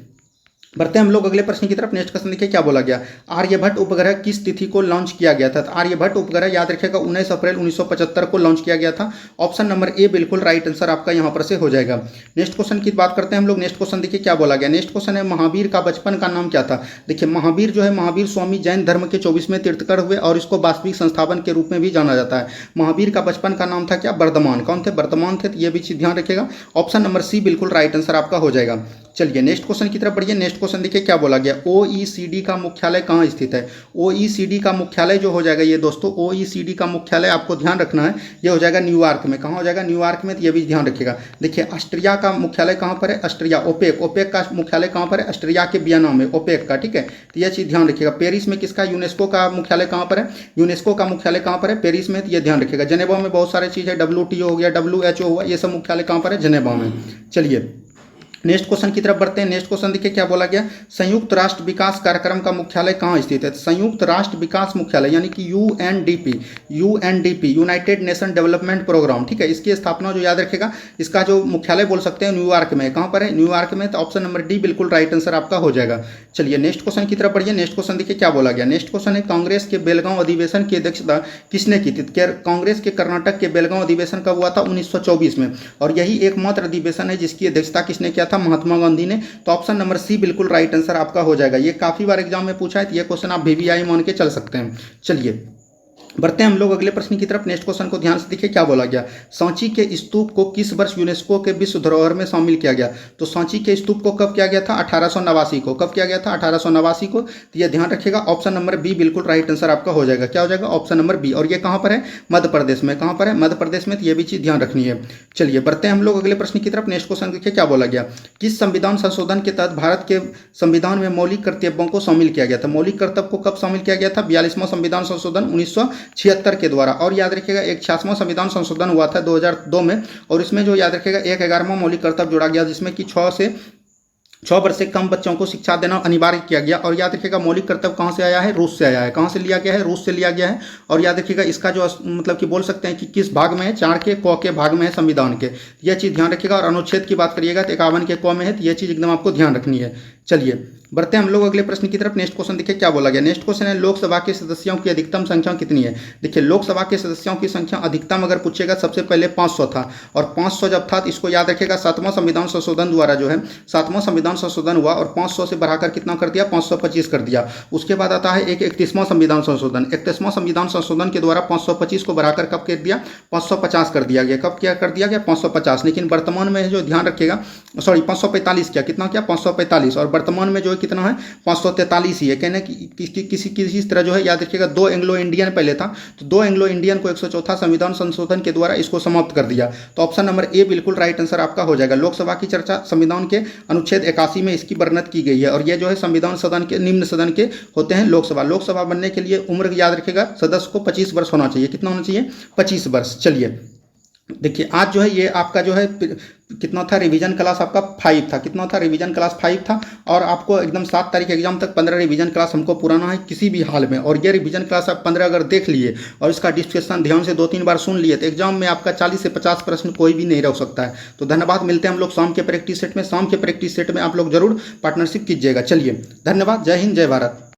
बढ़ते हैं हम लोग अगले प्रश्न की तरफ। नेक्स्ट क्वेश्चन देखिए क्या बोला गया। आर्यभट्ट उपग्रह किस तिथि को लॉन्च किया गया था। तो आर्यभट्ट उपग्रह याद रखिएगा 19 अप्रैल 1975 को लॉन्च किया गया था। ऑप्शन नंबर ए बिल्कुल राइट आंसर आपका यहाँ पर से हो जाएगा। नेक्स्ट क्वेश्चन की बात करते हैं हम लोग। नेक्स्ट क्वेश्चन देखिए क्या बोला गया। नेक्स्ट क्वेश्चन है महावीर का बचपन का नाम क्या था। देखिए महावीर जो है, महावीर स्वामी जैन धर्म के 24वें तीर्थंकर हुए और इसको वास्तविक संस्थापन के रूप में भी जाना जाता है। महावीर का बचपन का नाम था क्या, वर्धमान। कौन थे, वर्धमान थे। तो ये भी चीज ध्यान रखिएगा। ऑप्शन नंबर सी बिल्कुल राइट आंसर आपका हो जाएगा। चलिए नेक्स्ट क्वेश्चन की तरफ बढ़िए। नेक्स्ट क्वेश्चन देखिए क्या बोला गया, OECD का मुख्यालय कहाँ स्थित है। OECD का मुख्यालय जो हो जाएगा ये दोस्तों, OECD का मुख्यालय आपको ध्यान रखना है, ये हो जाएगा न्यूयॉर्क में। कहाँ हो जाएगा, न्यूयॉर्क में, तो ये भी ध्यान रखिएगा। देखिए ऑस्ट्रिया का मुख्यालय कहाँ पर है, ऑस्ट्रिया। ओपेक, ओपेक का मुख्यालय कहाँ पर है, ऑस्ट्रिया के वियना में, ओपेक का, ठीक है। तो ये चीज़ ध्यान रखिएगा। पेरिस में किसका, यूनेस्को का मुख्यालय कहाँ पर है, यूनेस्को का मुख्यालय कहाँ पर है, पेरिस में, तो ये ध्यान रखिएगा। जेनेवा में बहुत सारे चीज़ है, WTO हो गया, WHO हुआ, ये सब मुख्यालय कहाँ पर है, जेनेवा में। चलिए नेक्स्ट क्वेश्चन की तरफ बढ़ते हैं। नेक्स्ट क्वेश्चन देखिए क्या बोला गया, संयुक्त राष्ट्र विकास कार्यक्रम का मुख्यालय कहाँ स्थित है। संयुक्त राष्ट्र विकास मुख्यालय यानी कि UNDP, United Nation Development programme, ठीक है। इसकी स्थापना जो याद रखेगा, इसका जो मुख्यालय बोल सकते हैं न्यूयॉर्क में। कहाँ पर है, न्यूयॉर्क में, तो ऑप्शन नंबर डी बिल्कुल राइट आंसर आपका हो जाएगा। चलिए नेक्स्ट क्वेश्चन की तरफ बढ़िए। नेक्स्ट क्वेश्चन देखिए क्या बोला गया। नेक्स्ट क्वेश्चन है, कांग्रेस के बेलगांव अधिवेशन की अध्यक्षता किसने की थी। कांग्रेस के कर्नाटक के बेलगांव अधिवेशन कब हुआ था, 1924 में, और यही एकमात्र अधिवेशन है जिसकी अध्यक्षता किसने किया था, महात्मा गांधी ने। तो ऑप्शन नंबर सी बिल्कुल राइट आंसर आपका हो जाएगा। ये काफी बार एग्जाम में पूछा है, तो ये क्वेश्चन आप VVI मान के चल सकते हैं। चलिए बढ़ते हैं हम लोग अगले प्रश्न की तरफ। नेक्स्ट क्वेश्चन को ध्यान से देखिए क्या बोला गया, सांची के स्तूप को किस वर्ष यूनेस्को के विश्व धरोहर में शामिल किया गया। तो सांची के स्तूप को कब किया गया था, 1889 को। कब किया गया था, 1889 को। तो ये ध्यान रखिएगा, ऑप्शन नंबर बी बिल्कुल राइट आंसर आपका हो जाएगा। क्या हो जाएगा, ऑप्शन नंबर बी। और ये कहाँ पर है, मध्य प्रदेश में। कहाँ पर है, मध्य प्रदेश में, तो ये भी चीज ध्यान रखनी है। चलिए बढ़ते हैं हम लोग अगले प्रश्न की तरफ। नेक्स्ट क्वेश्चन देखिए क्या बोला गया, किस संविधान संशोधन के तहत भारत के संविधान में मौलिक कर्तव्यों को शामिल किया गया था। मौलिक कर्तव्य को कब शामिल किया गया था, 42वां संविधान संशोधन 1976 के द्वारा। और याद रखिएगा एक 66वां संविधान संशोधन हुआ था 2002 में, और इसमें जो याद रखिएगा एक 11वां मौलिक कर्तव्य जोड़ा गया, जिसमें कि 6 वर्ष से कम बच्चों को शिक्षा देना अनिवार्य किया गया। और याद रखिएगा मौलिक कर्तव्य कहाँ से आया है, रूस से आया है। कहाँ से लिया गया है, रूस से लिया गया है। और याद रखिएगा इसका जो मतलब कि बोल सकते हैं कि किस भाग में है, 4 के क के भाग में है संविधान के, यह चीज़ ध्यान रखिएगा। और अनुच्छेद की बात करिएगा तो 51 के क में है, तो यह चीज़ एकदम आपको ध्यान रखनी है। चलिए बढ़ते हैं हम लोग अगले प्रश्न की तरफ। नेक्स्ट क्वेश्चन देखिए क्या बोला गया। नेक्स्ट क्वेश्चन है, लोकसभा के सदस्यों की अधिकतम संख्या कितनी है। देखिए लोकसभा के सदस्यों की संख्या अधिकतम अगर पूछेगा, सबसे पहले 500 था, और 500 जब था तो इसको याद रखिएगा 7वां संविधान संशोधन द्वारा जो है 7वां संविधान संशोधन हुआ, और 500 से बढ़ाकर कितना कर दिया, 525 कर दिया। उसके बाद आता है एक 31वां संविधान संशोधन। 31वां संविधान संशोधन के द्वारा 525 को बढ़ाकर कब कर दिया, 550 कर दिया गया। कब क्या कर दिया गया, 550। लेकिन वर्तमान में जो ध्यान रखिएगा, सॉरी 545 क्या, कितना क्या, 545। और वर्तमान में जो कितना है, 543 ही है। कहने कि किसी तरह जो है याद रखिएगा 2 एंग्लो इंडियन पहले था, तो 2 एंग्लो इंडियन को 104 संविधान संशोधन के द्वारा इसको समाप्त कर दिया। तो ऑप्शन नंबर ए बिल्कुल राइट आंसर आपका हो जाएगा। लोकसभा की चर्चा संविधान के अनुच्छेद 81 में इसकी वर्णित की गई है, और ये जो है संविधान सदन के निम्न सदन के होते हैं लोकसभा। लोकसभा बनने के लिए उम्र याद रखिएगा सदस्य को 25 वर्ष होना चाहिए। कितना होना चाहिए, 25 वर्ष। चलिए देखिए आज जो है ये आपका जो है कितना था, रिवीजन क्लास आपका 5 था। कितना था, रिवीजन क्लास 5 था। और आपको एकदम 7 तारीख एग्जाम तक 15 रिवीजन क्लास हमको पुराना है किसी भी हाल में। और ये रिवीजन क्लास आप 15 अगर देख लिए और इसका डिस्कशन ध्यान से 2-3 बार सुन लिए, तो एग्जाम में आपका 40 से 50 प्रश्न कोई भी नहीं रख सकता है। तो धन्यवाद, मिलते हैं हम लोग शाम के प्रैक्टिस सेट में। शाम के प्रैक्टिस सेट में आप लोग जरूर पार्टनरशिप कीजिएगा। चलिए धन्यवाद, जय हिंद, जय भारत।